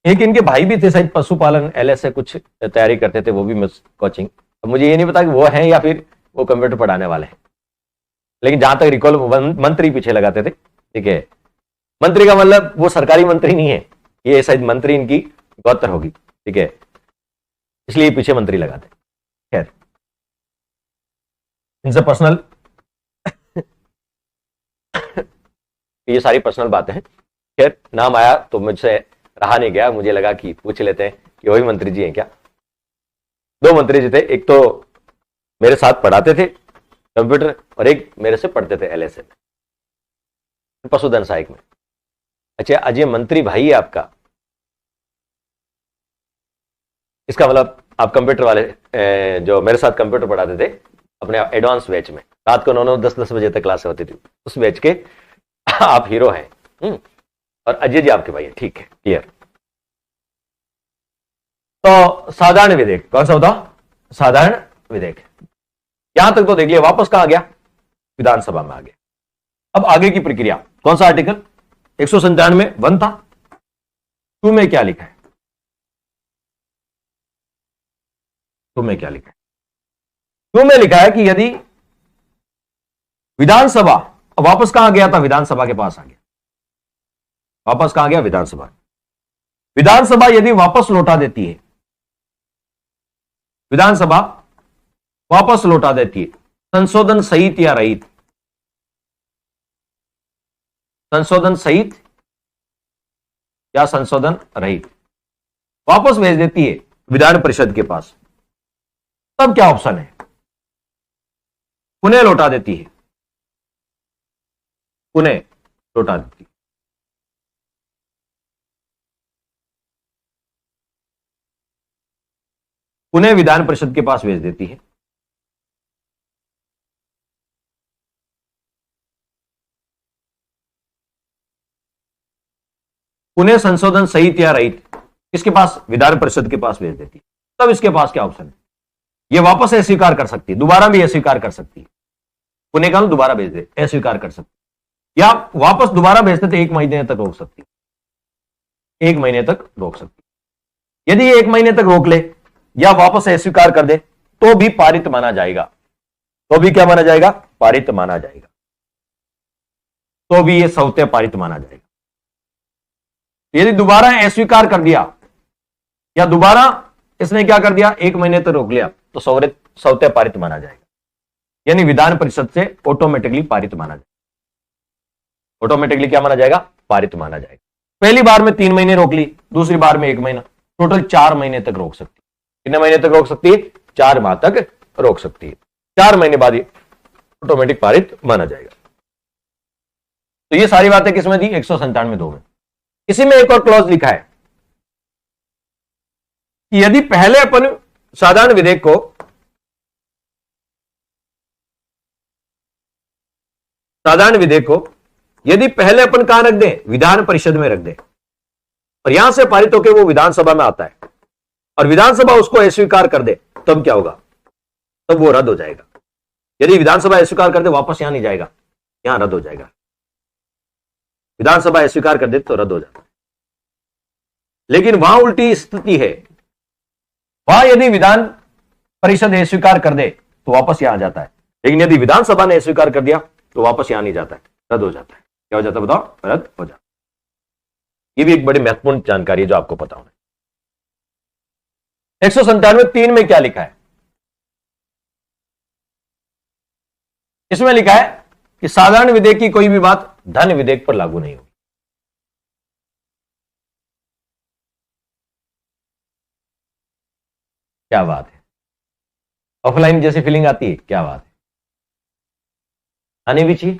एक इनके भाई भी थे शायद, पशुपालन LS से कुछ तैयारी करते थे, वो भी कोचिंग। अब मुझे ये नहीं पता कि वो है या फिर वो कंप्यूटर पढ़ाने वाले हैं, लेकिन जहां तक रिकॉल, मंत्री पीछे लगाते थे। ठीक है, मंत्री का मतलब वो सरकारी मंत्री नहीं है, ये शायद मंत्री इनकी गौत्र होगी। ठीक है, इसलिए पीछे मंत्री लगाते। खैर, इनसे पर्सनल ये सारी पर्सनल बातें हैं। खैर, नाम आया तो मुझसे रहा नहीं गया, मुझे लगा कि पूछ लेते हैं कि वही मंत्री जी हैं क्या। 2 मंत्री जी थे, एक तो मेरे साथ पढ़ाते थे कंप्यूटर, और एक मेरे से पढ़ते थे LS में, पशुधन सहायक में। अच्छा, अजय मंत्री भाई है आपका, इसका मतलब आप कंप्यूटर वाले जो मेरे साथ कंप्यूटर पढ़ाते थे अपने एडवांस बैच में, रात को 9-9 10-10 बजे तक क्लास होती थी, उस बैच के आप हीरो हैं। और अजय जी आपके भाई हैं, ठीक है, क्लियर। तो साधारण विधेयक कौन सा होता? साधारण विधेयक। यहां तक तो देख लिया, वापस कहां गया? विधानसभा में आ गया। अब आगे की प्रक्रिया, कौन सा आर्टिकल? 197 1 था, 2 में क्या लिखा है? 2 में क्या लिखा है? 2 में लिखा है कि यदि विधानसभा, वापस कहां गया था? विधानसभा के पास आ गया। वापस कहां गया? विधानसभा। विधानसभा यदि वापस लौटा देती है, विधानसभा वापस लौटा देती है संशोधन सहित या रहित, संशोधन सहित या संशोधन रहित, वापस भेज देती है विधान परिषद के पास, तब क्या ऑप्शन है? पुनः लौटा देती है, पुनः लौटा देती है, पुनः विधान परिषद के पास भेज देती है, पुनः संशोधन सहित या रहित किसके पास? विधान परिषद के पास भेज देती है, तब इसके पास क्या ऑप्शन है? यह वापस अस्वीकार कर सकती है, दोबारा भी अस्वीकार कर सकती है, पुनः का दोबारा भेज दे, अस्वीकार कर सकती है, या वापस दोबारा भेजते थे 1 महीने तक रोक सकती है, 1 महीने तक रोक सकती है। यदि 1 महीने तक रोक ले या वापस अस्वीकार कर दे तो भी पारित माना जाएगा, तो भी क्या माना जाएगा? पारित माना जाएगा, तो भी यह सौते पारित माना जाएगा। यदि दोबारा अस्वीकार कर दिया या दोबारा इसने क्या कर दिया, 1 महीने तक रोक लिया, तो सौते पारित माना जाएगा, यानी विधान परिषद से ऑटोमेटिकली पारित माना जाएगा। ऑटोमेटिकली क्या माना जाएगा? पारित माना जाएगा। पहली बार में 3 महीने रोक ली, दूसरी बार में 1 महीना, टोटल 4 महीने तक रोक सकती है। कितने महीने तक रोक सकती है? 4 माह तक रोक सकती है। 4 महीने बाद ऑटोमेटिक पारित माना जाएगा। तो ये सारी बातें किसमें थी? 197(2) में। इसी में एक और क्लॉज लिखा है कि यदि पहले अपन साधारण विधेयक को यदि पहले अपन कहां रख दें? विधान परिषद में रख दें, और यहां से पारित होकर वो विधानसभा में आता है और विधानसभा उसको अस्वीकार कर दे, तब क्या होगा? तब वो रद्द हो जाएगा। यदि विधानसभा अस्वीकार कर दे, वापस यहां नहीं जाएगा, यहां रद्द हो जाएगा। विधानसभा अस्वीकार कर दे तो रद्द हो जाता है। लेकिन वहां उल्टी स्थिति है, वहां यदि विधान परिषद अस्वीकार कर दे तो वापस यहां आ जाता है, लेकिन यदि विधानसभा ने अस्वीकार कर दिया तो वापस यहां नहीं जाता है, रद्द हो जाता है। क्या हो जाता है? बताओ, रद्द हो जाता है। ये भी एक बड़ी महत्वपूर्ण जानकारी है जो आपको पता होना। 197(3) में क्या लिखा है? इसमें लिखा है कि साधारण विधेयक की कोई भी बात धन विधेयक पर लागू नहीं होगी। क्या बात है, ऑफलाइन जैसी फीलिंग आती है, क्या बात है, आनी भी चाहिए।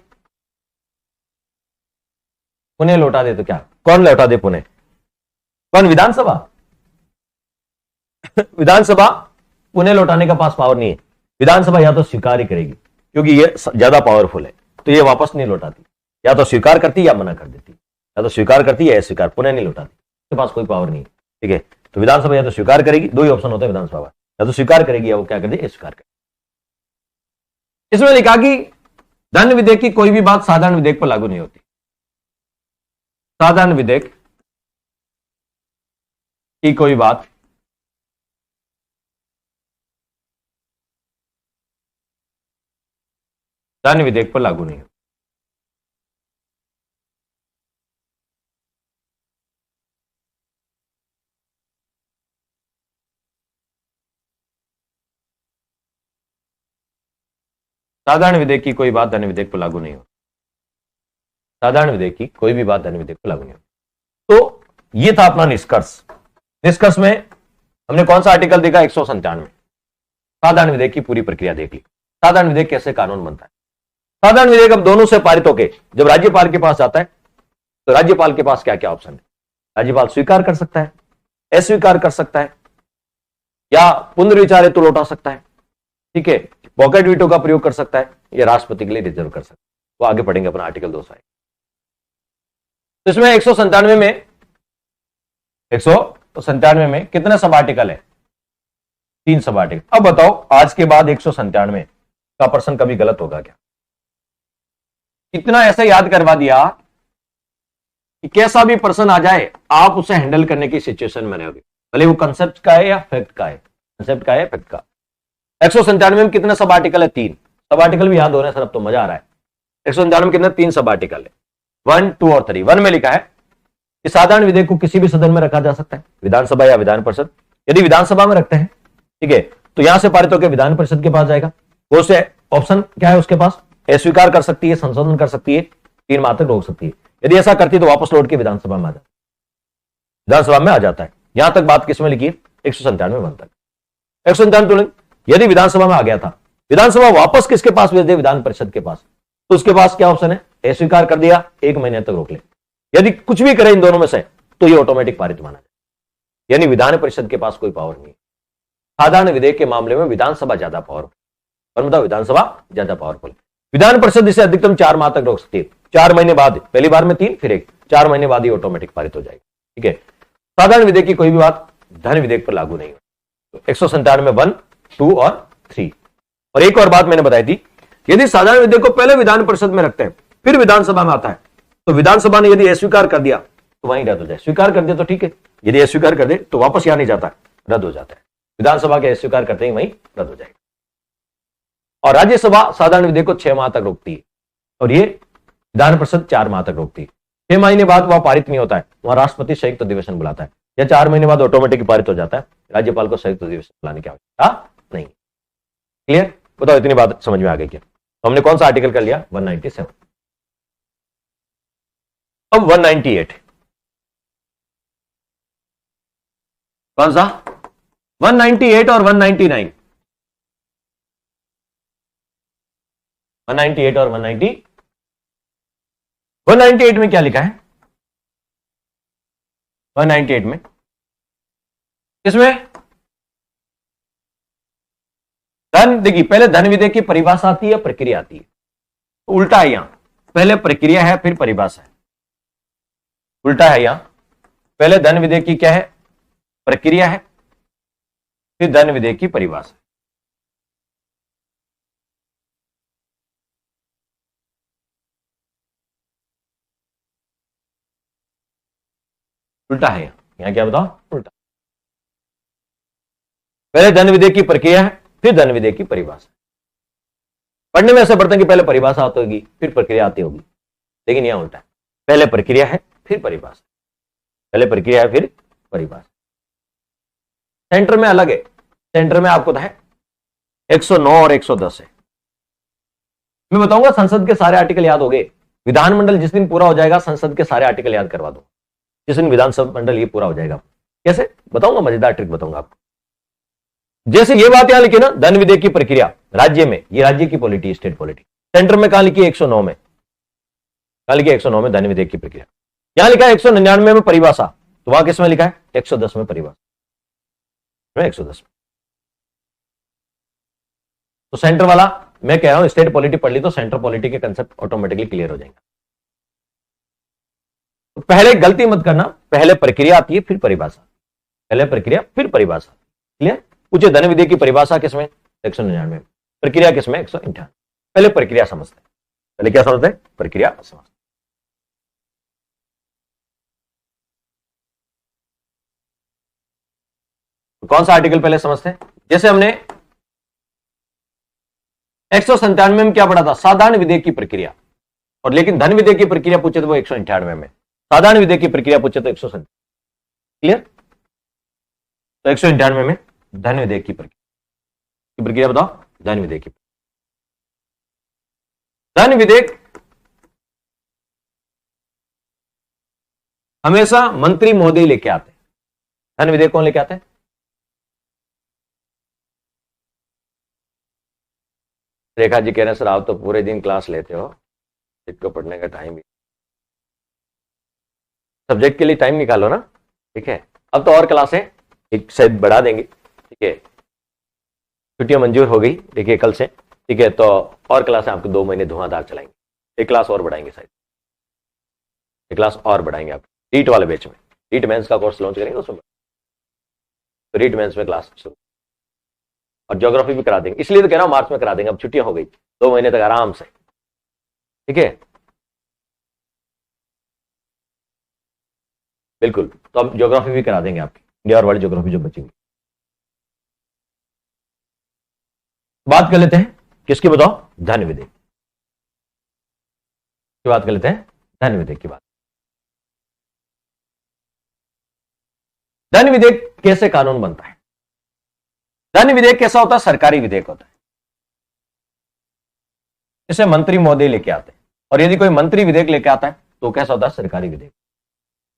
पुणे लौटा दे तो क्या? कौन लौटा दे पुणे? कौन? विधानसभा। विधानसभा पुणे लौटाने का पास पावर नहीं है। विधानसभा या तो स्वीकार ही करेगी, क्योंकि ये ज्यादा पावरफुल है, तो ये वापस नहीं लौटाती, या तो स्वीकार करती या मना कर देती, या तो स्वीकार करती या अस्वीकार, पुणे नहीं लौटाती, उसके पास कोई पावर नहीं है। ठीक है, तो विधानसभा या तो स्वीकार करेगी, 2 ही ऑप्शन होते हैं विधानसभा, या तो स्वीकार करेगी या वो क्या कर दे? स्वीकार करेगी। इसमें लिखा कि धन विधेयक की कोई भी बात साधारण विधेयक पर लागू नहीं होती। साधारण विधेयक की कोई बात धन विधेयक पर लागू नहीं होती। साधारण विधेयक की कोई बात धन विधेयक पर लागू नहीं होती। साधारण विधेयक की कोई भी बात धन विधेयक पर लागू नहीं होती। तो यह था अपना निष्कर्ष। निष्कर्ष में हमने कौन सा आर्टिकल देखा? 197। साधारण विधेयक की पूरी प्रक्रिया देख ली। साधारण विधेयक कैसे कानून बनता है। साधारण विधेयक अब दोनों से पारित होके जब राज्यपाल के पास जाता है तो राज्यपाल के पास क्या क्या ऑप्शन है? राज्यपाल स्वीकार कर सकता है, अस्वीकार कर सकता है, या पुनर्विचार हेतु लौटा सकता है, ठीक है, पॉकेट वीटो का प्रयोग कर सकता है, या राष्ट्रपति के लिए रिजर्व कर सकता है। वो आगे पढ़ेंगे अपना आर्टिकल 200। तो इसमें 197 में 197 में कितने सब आर्टिकल है? 3 सब आर्टिकल। अब बताओ आज के बाद 197 का प्रश्न कभी गलत होगा क्या? इतना ऐसा याद करवा दिया कि कैसा भी प्रश्न आ जाए आप उसे हैंडल करने की सिचुएशन में रहोगे, भले वो कंसेप्ट का है या फैक्ट का है। कंसेप्ट का है, फैक्ट का। 197 में कितने सब आर्टिकल है? 3 सब आर्टिकल भी याद हो रहे हैं सर, अब तो मजा आ रहा है। 197 में कितने? 3 सब आर्टिकल है, 1, 2 और 3। 1 में लिखा है कि साधारण विधेयक को किसी भी सदन में रखा जा सकता है, विधानसभा या विधान परिषद। यदि विधानसभा में रखते हैं, ठीक है, तो यहां से पारित होकर विधान परिषद के पास जाएगा। वो से ऑप्शन क्या है उसके पास? अस्वीकार कर सकती है, संशोधन कर सकती है, 3 माह तक रोक सकती है। यदि ऐसा करती है तो वापस लौट के विधानसभा में आ जाता है। यहां तक बात किसमें लिखी है? 197 1 तक। 197 यदि विधानसभा में आ गया था, विधानसभा वापस किसके पास भेज दे? विधान परिषद के पास। तो उसके पास क्या ऑप्शन है? अस्वीकार कर दिया, 1 महीने तक रोक ले। यदि कुछ भी करे इन दोनों में से तो ये ऑटोमेटिक पारित माना जाए, यानी विधान परिषद के पास कोई पावर नहीं है। साधारण विधेयक के मामले में विधानसभा ज्यादा पावरफुल, और बताओ विधानसभा ज्यादा पावरफुल। विधान परिषद इसे अधिकतम 4 माह तक रोक सकती है। 4 महीने बाद, पहली बार में 3 फिर 1, 4 महीने बाद ही ऑटोमेटिक पारित हो जाएगा, ठीक है। साधारण विधेयक की कोई भी बात धन विधेयक पर लागू नहीं हो। 197 में 1, 2 और 3। और एक और बात मैंने बताई थी, यदि साधारण विधेयक को पहले विधान परिषद में रखते हैं फिर विधानसभा में आता है, तो विधानसभा ने यदि अस्वीकार कर दिया तो वहीं रद्द हो जाए। स्वीकार कर दिया तो ठीक है, यदि अस्वीकार कर दे तो वापस यहां नहीं जाता, रद्द हो जाता है। विधानसभा के अस्वीकार करते ही वहीं रद्द हो जाएगा। और राज्यसभा साधारण विधेयक को 6 माह तक रोकती है, और ये विधान परिषद 4 माह तक रोकती है। 6 महीने बाद वह पारित नहीं होता है, वहां राष्ट्रपति संयुक्त अधिवेशन बुलाता है, या 4 महीने बाद ऑटोमेटिक पारित हो जाता है। राज्यपाल को संयुक्त अधिवेशन बुलाने की आवश्यकता नहीं। क्लियर? बताओ इतनी बात समझ में आ गई क्या? तो हमने कौन सा आर्टिकल कर लिया? 197। अब 198 कौन सा? 198 और 199। 198 और 190। 198 में क्या लिखा है? 198 में इसमें धन, देखिए पहले धन विधेयक की परिभाषा आती है, प्रक्रिया आती है। उल्टा है, यहां पहले प्रक्रिया है फिर परिभाषा है। उल्टा है, यहां पहले धन विधेयक की क्या है? प्रक्रिया है, फिर धन विधेयक की परिभाषा। उल्टा है, यहां क्या बताओ? उल्टा। पहले धन विधेयक की प्रक्रिया है फिर धन विधेयक की परिभाषा। पढ़ने में ऐसा पढ़ते हैं कि पहले परिभाषा आती होगी फिर प्रक्रिया आती होगी, लेकिन यहां उल्टा है, पहले प्रक्रिया है फिर परिभाषा। पहले प्रक्रिया है फिर परिभाषा। सेंटर में अलग है, सेंटर में आपको है 109 और 110 है। मैं बताऊंगा संसद के सारे आर्टिकल याद हो गए। विधानमंडल जिस दिन पूरा हो जाएगा संसद के सारे आर्टिकल याद करवा दो, जिस दिन विधानसभा मंडल ये पूरा हो जाएगा। कैसे बताऊंगा, मजेदार ट्रिक बताऊंगा आपको। जैसे ये बात यहां लिखी ना, धन विधेयक की प्रक्रिया राज्य में, ये राज्य की पॉलिटी, स्टेट पॉलिटी। सेंटर में कहां लिखी? 109 में। कहां लिखी? 109 में धन विधेयक की प्रक्रिया। यहां लिखा है 199 में परिभाषा, तो वहां किस में लिखा है? 110 में परिभाषा, 110 में। तो सेंटर वाला मैं कह रहा हूं, स्टेट पॉलिटी पढ़ ली तो सेंटर पॉलिटी के कंसेप्ट ऑटोमेटिकली क्लियर हो जाएंगे। तो पहले गलती मत करना, पहले प्रक्रिया आती है फिर परिभाषा, पहले प्रक्रिया फिर परिभाषा। क्लियर? पूछे धन विधेयक की परिभाषा किसमें? 199। प्रक्रिया किसमें? 198। पहले प्रक्रिया समझते हैं, पहले क्या समझते हैं? प्रक्रिया समझते। तो कौन सा आर्टिकल पहले समझते हैं? जैसे हमने 197 में क्या पढ़ा था? साधारण विधेयक की प्रक्रिया। और लेकिन धन विधेयक की प्रक्रिया पूछे तो वो 198 में, साधारण विधेयक की प्रक्रिया पूछे तो 197। क्लियर? तो 198 में धन विधेयक की प्रक्रिया बताओ। धन विधेयक की, धन विधेयक हमेशा मंत्री महोदय लेके आते हैं। धन विधेयक कौन लेके आते हैं? रेखा जी कह रहे हैं सर आप तो पूरे दिन क्लास लेते हो, इसको पढ़ने का टाइम भी, सब्जेक्ट के लिए टाइम निकालो ना। ठीक है, अब तो और क्लासें एक शायद बढ़ा देंगे, ठीक है, छुट्टियां मंजूर हो गई देखिए कल से, ठीक है। तो और क्लास आपको 2 महीने धुआंधार चलाएंगे, एक क्लास और बढ़ाएंगे, शायद एक क्लास और बढ़ाएंगे आप रीट वाले बैच में। रीट मेंस का कोर्स लॉन्च करेंगे उसमें, तो रीट मेंस में क्लास शुरू, और ज्योग्राफी भी करा देंगे। इसलिए तो कह रहा हूं मार्च में करा देंगे, अब छुट्टियां हो गई 2 महीने तक आराम से, ठीक है, बिल्कुल। तो अब ज्योग्राफी भी करा देंगे आपकी, इंडिया और वर्ल्ड ज्योग्राफी जो बचेंगी। बात कर लेते हैं किसकी बताओ, धन विधेयक की बात कर लेते हैं, धन विधेयक की बात। धन विधेयक कैसे कानून बनता है? धन विधेयक कैसा होता है? सरकारी विधेयक होता है, इसे मंत्री महोदय लेके आते हैं, और यदि कोई मंत्री विधेयक लेके आता है तो कैसा होता है? सरकारी विधेयक।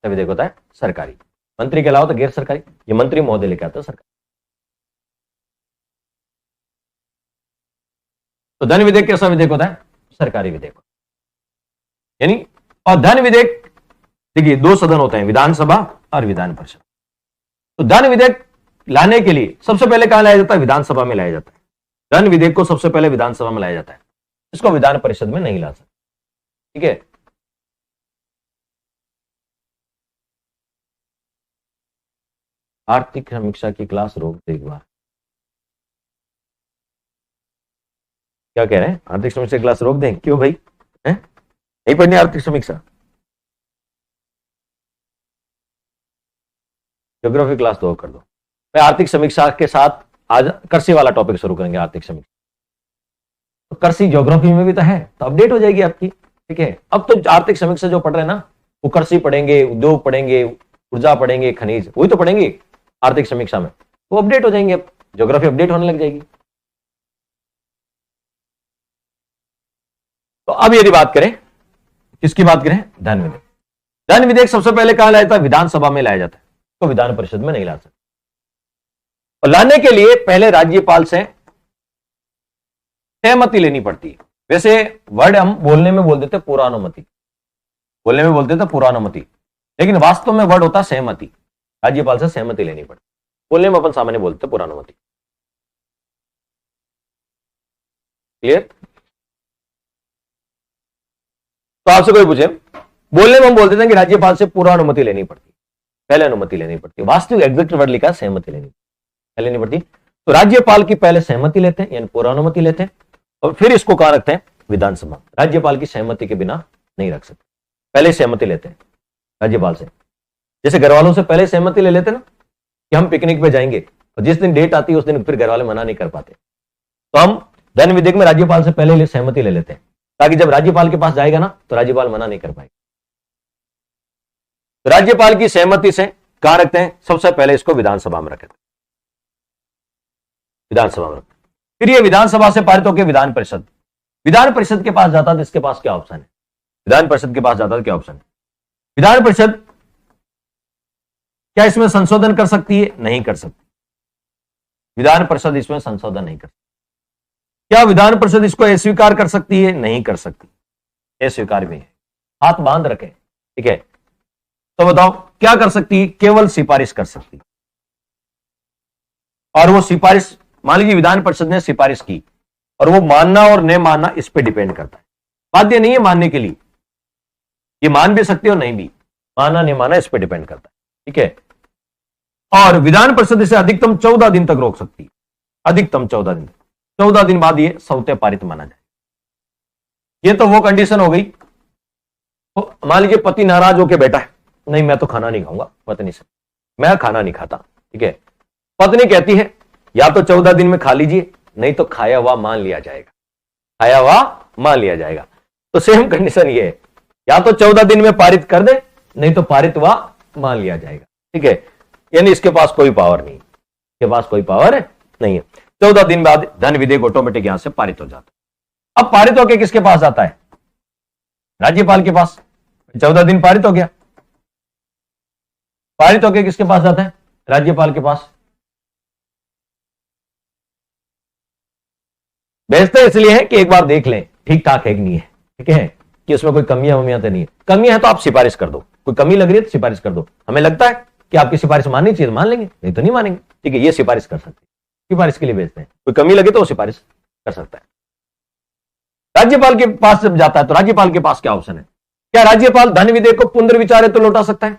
विधेयक होता है सरकारी, मंत्री के अलावा तो गैर सरकारी, ये मंत्री महोदय लेके आता है सरकारी। तो धन विधेयक कैसा विधेयक होता है? सरकारी विधेयक, यानी, और धन विधेयक देखिए 2 सदन होते हैं, विधानसभा और विधान परिषद। तो धन विधेयक लाने के लिए सबसे पहले कहां लाया जाता है? विधानसभा में लाया जाता है। धन विधेयक को सबसे पहले विधानसभा में लाया जाता है, इसको विधान परिषद में नहीं ला सकते, ठीक है। आर्थिक समीक्षा की क्लास रोक दे एक बार, क्या कह रहे हैं? आर्थिक समीक्षा की क्लास रोक दें? क्यों भाई, है नहीं पढ़नी आर्थिक समीक्षा? ज्योग्राफी क्लास तो कर दो। मैं आर्थिक समीक्षा के साथ आज कृषि वाला टॉपिक शुरू करेंगे, आर्थिक समीक्षा। तो कृषि ज्योग्राफी में भी तो है, तो अपडेट हो जाएगी आपकी, ठीक है। अब तो आर्थिक समीक्षा जो पढ़ रहे हैं ना, वो कृषि पढ़ेंगे, उद्योग पढ़ेंगे, ऊर्जा पढ़ेंगे, खनिज, वही तो पढ़ेंगे आर्थिक समीक्षा में, वो अपडेट हो जाएंगे। अब ज्योग्राफी अपडेट होने लग जाएगी। तो अब यदि बात करें, किसकी बात करें? धन विधेयक। धन विधेयक सबसे पहले कहां लाया जाता है? विधानसभा में लाया जाता है, तो विधान परिषद में नहीं ला सकते। और लाने के लिए पहले राज्यपाल से सहमति लेनी पड़ती है। वैसे वर्ड हम बोलने में बोल देते पुरानुमति, बोलने में बोलते थे पुरानुमति, लेकिन वास्तव में वर्ड होता सहमति। राज्यपाल से सहमति लेनी पड़ती, बोलने में अपन सामान्य बोलते पुरानुमति। क्लियर? तो आपसे कोई पूछे, बोलने में हम बोलते थे कि राज्यपाल से पूर्वानुमति लेनी पड़ती, पहले अनुमति लेनी पड़ती। वास्तविक एग्जैक्ट वर्ड लिखा सहमति लेनी पड़ती। तो राज्यपाल की पहले सहमति लेते हैं, यानी पूर्वानुमति लेते हैं, और फिर इसको कहां रखते हैं? विधानसभा। राज्यपाल की सहमति के बिना नहीं रख सकते, पहले सहमति लेते हैं राज्यपाल से। जैसे घर वालों से पहले सहमति ले लेते ना कि हम पिकनिक पे जाएंगे, और जिस दिन डेट आती है उस दिन फिर घर वाले मना नहीं कर पाते, तो हम धन विधेयक में राज्यपाल से पहले सहमति ले लेते हैं, ताकि जब राज्यपाल के पास जाएगा ना तो राज्यपाल मना नहीं कर पाएगा। तो राज्यपाल की सहमति से कहां रखते हैं? सबसे पहले इसको विधानसभा में रखते हैं, विधानसभा में रखते हैं। फिर ये विधानसभा से पारित होकर विधान परिषद, विधान परिषद के पास जाता है, तो इसके पास क्या ऑप्शन है? विधान परिषद के पास जाता है, क्या ऑप्शन है? विधान परिषद क्या इसमें संशोधन कर सकती है? नहीं कर सकती। विधान परिषद इसमें संशोधन नहीं कर सकती। क्या विधान परिषद इसको अस्वीकार कर सकती है? नहीं कर सकती, अस्वीकार भी है। हाथ बांध रखे, ठीक है। तो बताओ क्या कर सकती है? केवल सिफारिश कर सकती है, और वो सिफारिश, मान लीजिए विधान परिषद ने सिफारिश की, और वो मानना और नहीं मानना इस पे डिपेंड करता है। बाध्य नहीं है मानने के लिए, ये मान भी सकती है और नहीं भी, मानना नहीं मानना इस पे डिपेंड करता है, ठीक है। और विधान परिषद इसे अधिकतम 14 दिन तक रोक सकती है, अधिकतम 14 दिन। 14 दिन बाद ये स्वतः पारित माना जाए। ये तो वो कंडीशन हो गई, तो मान लीजिए पति नाराज होकर बैठा है, नहीं मैं तो खाना नहीं खाऊंगा, पत्नी से मैं खाना नहीं खाता, ठीक है। पत्नी कहती है या तो 14 दिन में खा लीजिए, नहीं तो खाया हुआ मान लिया जाएगा, खाया हुआ मान लिया जाएगा। तो सेम कंडीशन ये है, या तो 14 दिन में पारित कर दे, नहीं तो पारित हुआ मान लिया जाएगा, ठीक है। यानी इसके पास कोई पावर नहीं, इसके पास कोई पावर नहीं है। 14 दिन बाद धन विधेयक ऑटोमेटिक यहां से पारित हो जाता है। अब पारित होकर किसके पास जाता है? राज्यपाल के पास। 14 दिन पारित हो गया, पारित होकर किसके पास जाता है? राज्यपाल के पास। भेजते इसलिए है कि एक बार देख लें ठीक ठाक है कि नहीं है, ठीक है, कि उसमें कोई कमियां वमियां तो नहीं है। कमियां है तो आप सिफारिश कर दो, कोई कमी लग रही है तो सिफारिश कर दो। हमें लगता है कि आपकी सिफारिश माननी चाहिए, मान लेंगे, नहीं तो नहीं मानेंगे। ठीक है, ये सिफारिश कर सकते हैं, सिफारिश के लिए भेजते हैं, कोई कमी लगे तो वो सिफारिश कर सकता है। राज्यपाल के पास जब जाता है तो राज्यपाल के पास क्या ऑप्शन है? क्या राज्यपाल धन विधेयक को पुनर्विचार हेतु लौटा सकता है?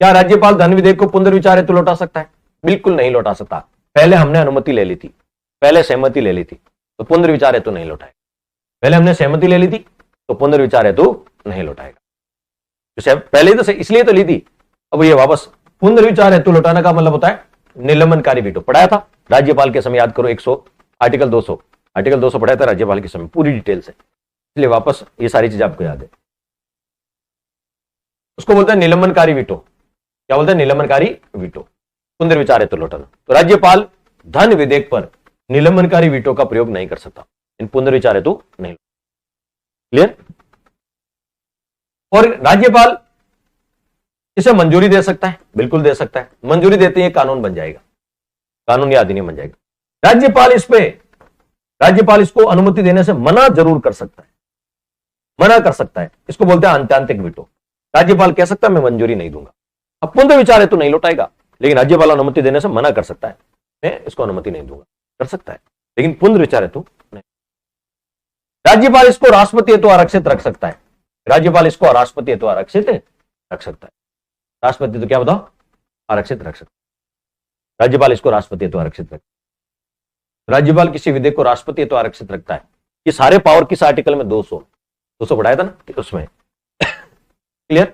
क्या राज्यपाल धन विधेयक को पुनर्विचार हेतु लौटा सकता है? बिल्कुल नहीं लौटा सकता। पहले हमने अनुमति ले ली थी, पहले सहमति ले ली थी, तो पुनर्विचार हेतु नहीं लौटाएगा। पहले हमने सहमति ले ली थी तो पुनर्विचार हेतु नहीं लौटाएगा। पहले तो इसलिए तो ली थी, अब ये वापस पुनर्विचार हेतु लौटाने का मतलब होता है निलंबनकारी वीटो। पढ़ाया था राज्यपाल के समय, याद करो, आर्टिकल 200 पढ़ाया था राज्यपाल के समय पूरी डिटेल से, इसलिए वापस ये सारी चीज आपको याद है। उसको बोलते हैं निलंबनकारी वीटो। क्या बोलते हैं? निलंबनकारी वीटो, पुनर्विचार हेतु लौटाना। तो राज्यपाल धन विधेयक पर निलंबनकारी वीटो का प्रयोग नहीं कर सकता, इन पुनर्विचार हेतु नहीं। क्लियर? और राज्यपाल इसे मंजूरी दे सकता है, बिल्कुल दे सकता है। मंजूरी देते ही कानून बन जाएगा, कानून या अधिनियम बन जाएगा। राज्यपाल इसको अनुमति देने से मना जरूर कर सकता है, मना कर सकता है। इसको बोलते हैं आंतरिक वीटो। राज्यपाल कह सकता है मैं मंजूरी नहीं दूंगा, अब पुनर्विचार हेतु नहीं लौटाएगा, लेकिन राज्यपाल अनुमति देने से मना कर सकता है, मैं इसको अनुमति नहीं दूंगा, कर सकता है, लेकिन पुनर्विचार हेतु नहीं। राज्यपाल इसको राष्ट्रपति हेतु आरक्षित रख सकता है। राज्यपाल इसको राष्ट्रपति हेतु आरक्षित रख सकता है। राष्ट्रपति तो क्या बताओ? आरक्षित रख सकता है। राज्यपाल इसको राष्ट्रपति हेतु आरक्षित रखता है। राज्यपाल किसी विधेयक को राष्ट्रपति हेतु आरक्षित रखता है। ये सारे पावर किस आर्टिकल में? 200 पढ़ाया था ना उसमें। क्लियर?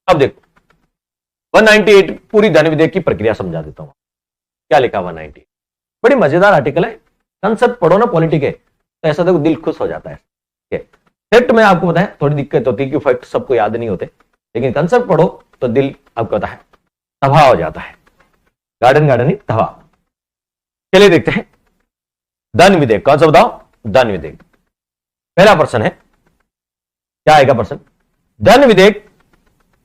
अब देखो 198 पूरी धन विधेयक की प्रक्रिया समझा देता हूं। क्या लिखा 198? बड़ी मजेदार आर्टिकल है। कंसेप्ट पढ़ो ना पॉलिटिक है तो ऐसा देखो दिल खुश हो जाता है। फैक्ट में आपको बताएं थोड़ी दिक्कत होती है कि फैक्ट सबको याद नहीं होते, लेकिन कंसेप्ट पढ़ो तो दिल आपको पता है तबाह हो जाता है। गार्डन ही तबाह। चलिए देखते हैं धन विधेयक। कौन सा बताओ? धन विधेयक। पहला प्रश्न है, क्या आएगा प्रश्न? धन विधेयक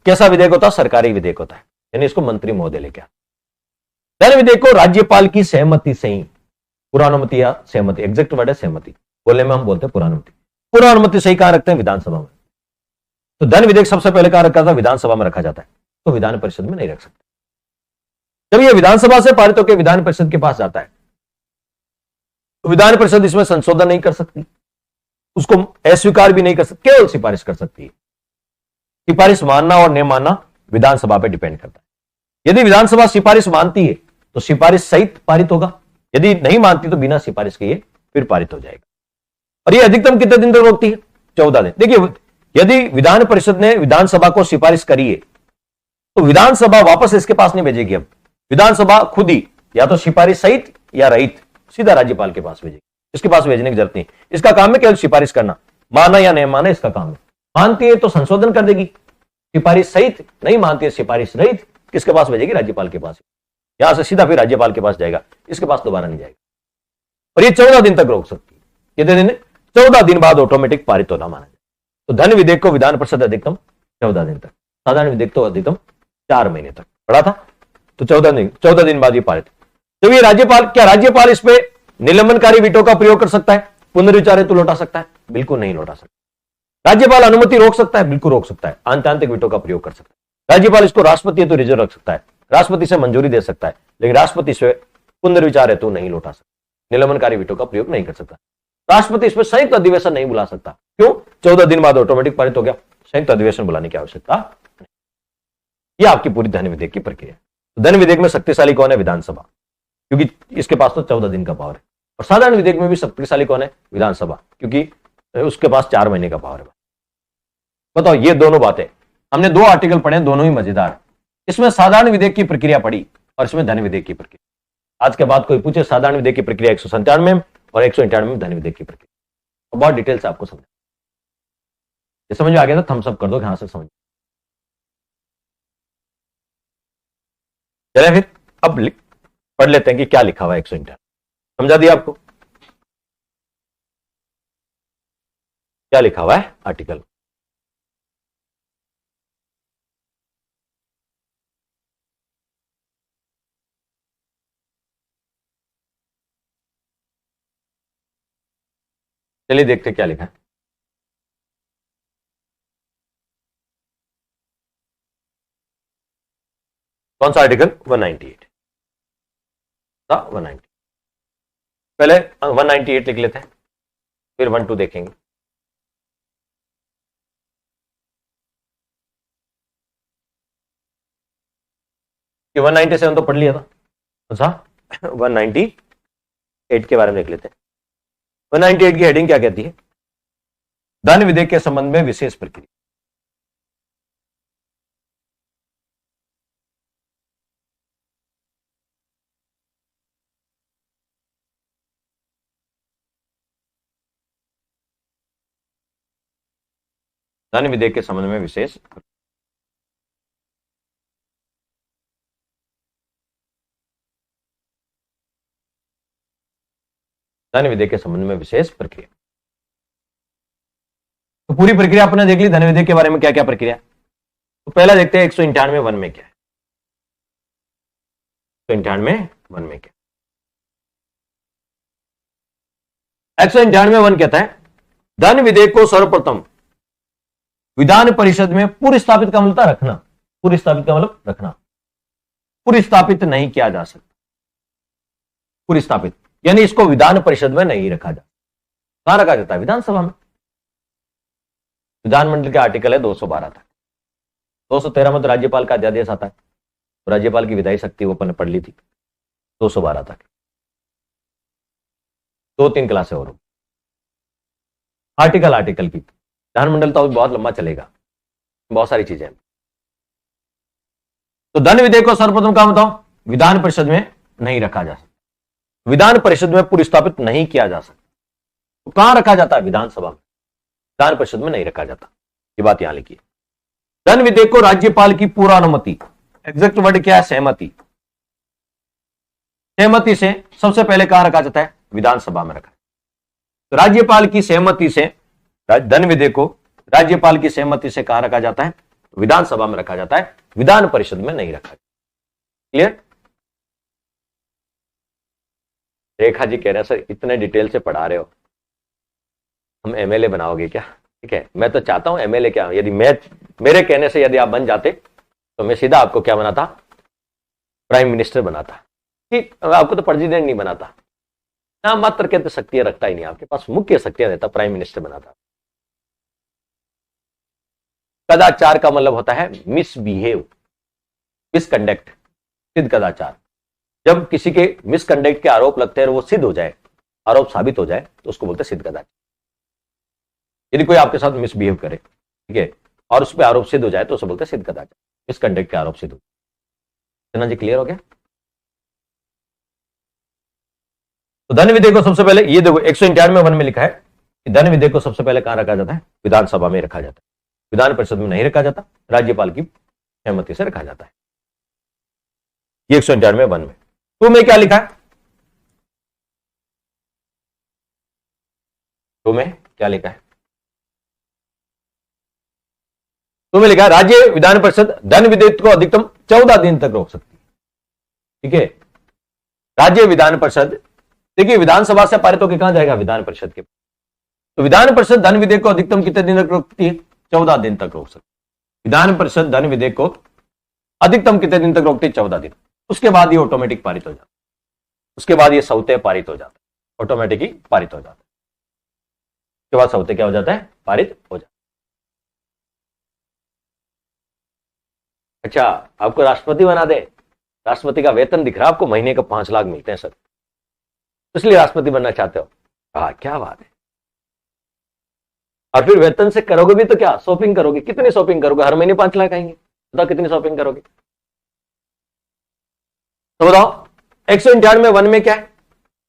कैसा विधेयक होता है? सरकारी विधेयक होता है, यानी इसको मंत्री महोदय लेके आते। धन विधेयक को राज्यपाल की सहमति से ही, पुरानुमति या सहमति, एग्जैक्ट वर्ड है सहमति, बोलने में हम बोलते हैं पुरानुमति। पुरानुमति सही कहां रखते हैं? विधानसभा में। तो धन विधेयक सबसे पहले कहां रखा था? विधानसभा में रखा जाता है, तो विधान परिषद में नहीं रख सकते। जब यह विधानसभा से पारित होकर विधान परिषद के पास जाता है तो विधान परिषद इसमें संशोधन नहीं कर सकती, उसको अस्वीकार भी नहीं कर सकती, केवल सिफारिश कर सकती है। सिफारिश मानना और नहीं मानना विधानसभा पर डिपेंड करता है। यदि विधानसभा सिफारिश मानती है तो सिफारिश सहित पारित होगा, यदि नहीं मानती तो बिना सिफारिश के फिर पारित हो जाएगा। और ये अधिकतम कितने दिन तक रोकती है? 14 दिन। देखिए यदि विधान परिषद ने विधानसभा को सिफारिश करी है तो विधानसभा वापस इसके पास नहीं भेजेगी। अब विधानसभा खुद ही या तो सिफारिश सहित या रहित सीधा राज्यपाल के पास भेजेगी, इसके पास भेजने की जरूरत नहीं। इसका काम है केवल सिफारिश करना, माना या नहीं माना इसका काम है। मानती है तो संशोधन कर देगी, सिफारिश सहित, नहीं मानती है सिफारिश रहित, किसके पास भेजेगी? राज्यपाल के पास। यहां से सीधा फिर राज्यपाल के पास जाएगा, इसके पास दोबारा नहीं जाएगा। और ये 14 दिन तक रोक सकती है। कितने दिन? 14 दिन बाद ऑटोमेटिक पारित होना माना जाए। तो धन विधेयक को विधान परिषद अधिकतम 14 दिन तक, साधारण विधेयक तो अधिकतम 4 महीने तक पड़ा था, तो 14 दिन बाद ये पारित। तो ये राज्यपाल, क्या राज्यपाल इस पे निलंबनकारी वीटो का प्रयोग कर सकता है? पुनर्विचार हेतु लौटा सकता है? बिल्कुल नहीं लौटा सकता। राज्यपाल अनुमति रोक सकता है? बिल्कुल रोक सकता है, आंतरिक वीटो का प्रयोग कर सकता है। राज्यपाल इसको राष्ट्रपति हेतु रिजर्व रख सकता है, राष्ट्रपति से मंजूरी दे सकता है, लेकिन राष्ट्रपति से पुनर्विचार हेतु नहीं लौटा सकता, निलंबनकारी वीटो का प्रयोग नहीं कर सकता। राष्ट्रपति इसमें संयुक्त अधिवेशन नहीं बुला सकता। क्यों? 14 दिन बाद ऑटोमेटिक पारित हो गया, संयुक्त अधिवेशन बुलाने की आवश्यकता नहीं। यह आपकी पूरी धन विधेयक की प्रक्रिया है। तो धन विधेयक में शक्तिशाली कौन है? विधानसभा, क्योंकि इसके पास तो 14 दिन का पावर है। और साधारण विधेयक में भी शक्तिशाली कौन है? विधानसभा, क्योंकि उसके पास 4 महीने का पावर है। बताओ, ये दोनों बातें हमने 2 आर्टिकल पढ़े, दोनों ही मजेदार। इसमें साधारण विधेयक की प्रक्रिया पढ़ी और इसमें धन विधेयक की प्रक्रिया। आज के बाद कोई पूछे साधारण विधेयक की प्रक्रिया 197 में और 198 में धन विधेयक की प्रक्रिया, तो बहुत डिटेल से आपको समझ, ये समझ में आ गया था? थम्स अप कर दो यहां से समझ। चलिए फिर अब पढ़ लेते हैं कि क्या लिखा हुआ है 198। समझा दिया आपको क्या लिखा हुआ है आर्टिकल? चलिए देखते क्या लिखा है। कौन सा आर्टिकल? 198 था 190। पहले 198 लिख लेते हैं, फिर 1-2 देखेंगे। कि 197 तो पढ़ लिया था, अच्छा 198 के बारे में लिख लेते हैं। 198 की हेडिंग क्या कहती है? धन विधेयक के संबंध में विशेष प्रक्रिया। धन विधेयक के संबंध में विशेष धन विधेयक के संबंध में विशेष प्रक्रिया। तो पूरी प्रक्रिया आपने देख ली। धन विधेयक के बारे में क्या क्या प्रक्रिया। तो पहला देखते हैं 198 वन में क्या है। 198 वन में क्या? 198 वन कहता है धन विधेयक को सर्वप्रथम विधान परिषद में पूर्व स्थापित का मतलब रखना। पूर्व स्थापित का मतलब रखना, पूर्व स्थापित नहीं किया जा सकता। पूर्व स्थापित यानी इसको विधान परिषद में नहीं रखा जाता। कहां रखा जाता है? विधानसभा में। विधानमंडल के आर्टिकल है 212 तक। 213 में तो राज्यपाल का अध्यादेश आता है, तो राज्यपाल की विधायी शक्ति वो अपन ने पढ़ ली थी। 212 तक 2-3 क्लासें और आर्टिकल आर्टिकल की। विधानमंडल तो बहुत लंबा चलेगा, बहुत सारी चीजें। तो धन विधेयक को सर्वप्रथम क्या बताओ? विधान परिषद में नहीं रखा जा सकता। विधान परिषद में पूर्व स्थापित नहीं किया जा सकता। तो कहां रखा जाता है? विधानसभा में। विधान परिषद में नहीं रखा जाता। ये बात यहां लिखिए। धन विधेयक को राज्यपाल की पूर्वानुमति, एग्जैक्ट वर्ड क्या है? सहमति। सहमति से सबसे पहले कहां रखा जाता है? विधानसभा में रखा। तो राज्यपाल की सहमति से धन विधेयक को राज्यपाल की सहमति से कहां रखा जाता है? विधानसभा में रखा जाता है, विधान परिषद में नहीं रखा जाता। क्लियर? रेखा जी कह रहे हैं सर इतने डिटेल से पढ़ा रहे हो, हम एमएलए बनाओगे क्या? ठीक है, मैं तो चाहता हूं एमएलए क्या, यदि मेरे कहने से यदि आप बन जाते तो मैं सीधा आपको क्या बनाता? प्राइम मिनिस्टर बनाता। ठीक, आपको तो प्रेसिडेंट नहीं बनाता। नाम मात्र कहते शक्तियां रखता ही नहीं, आपके पास मुख्य शक्तियां देता, प्राइम मिनिस्टर बनाता। कदाचार का मतलब होता है मिसबिहेव, मिसकंडक्ट, सिद्ध कदाचार। जब किसी के मिसकंडक्ट के आरोप लगते हैं और वो सिद्ध हो जाए, आरोप साबित हो जाए, तो उसको बोलते हैं सिद्ध कदाचार। यदि कोई आपके साथ मिसबिहेव करे, ठीक है, और उस पर आरोप सिद्ध हो जाए तो उसे बोलते हैं सिद्ध कदाचार। मिसकंडक्ट के आरोप सिद्ध हो जाए। जी क्लियर हो गया? तो धन विधेयक को सबसे पहले ये देखो 198 वन में लिखा है कि धन विधेयक को सबसे पहले कहां रखा जाता है? विधानसभा में रखा जाता है। विधान परिषद में नहीं रखा जाता, राज्यपाल की सहमति से रखा जाता है। ये 198 वन में। टू में क्या लिखा है? टू में क्या लिखा है? टू में लिखा है राज्य विधान परिषद धन विधेयक को अधिकतम 14 दिन तक रोक सकती है। ठीक है, राज्य विधान परिषद, देखिए विधानसभा से पारित होकर कहां जाएगा? विधान परिषद के। तो विधान परिषद धन विधेयक को अधिकतम कितने दिन तक रोकती है? 14 दिन तक रोक सकती है। विधान परिषद धन विधेयक को अधिकतम कितने दिन तक रोकती है? 14 दिन। उसके बाद ये ऑटोमेटिक पारित हो जाता है। उसके बाद ये सौते पारित हो जाता है, ऑटोमेटिक ही पारित हो जाता है। उसके बाद सौते क्या हो जाता है? पारित हो जाता है। अच्छा, आपको राष्ट्रपति बना दे, राष्ट्रपति का वेतन दिख रहा है आपको, महीने का 5 लाख मिलते हैं सर, इसलिए राष्ट्रपति बनना चाहते हो? क्या बात है। और फिर वेतन से करोगे भी तो क्या? शॉपिंग करोगे। कितनी शॉपिंग करोगे? हर महीने 5 लाख आएंगे, बताओ कितनी शॉपिंग करोगे? तो बताओ 198 वन में क्या है?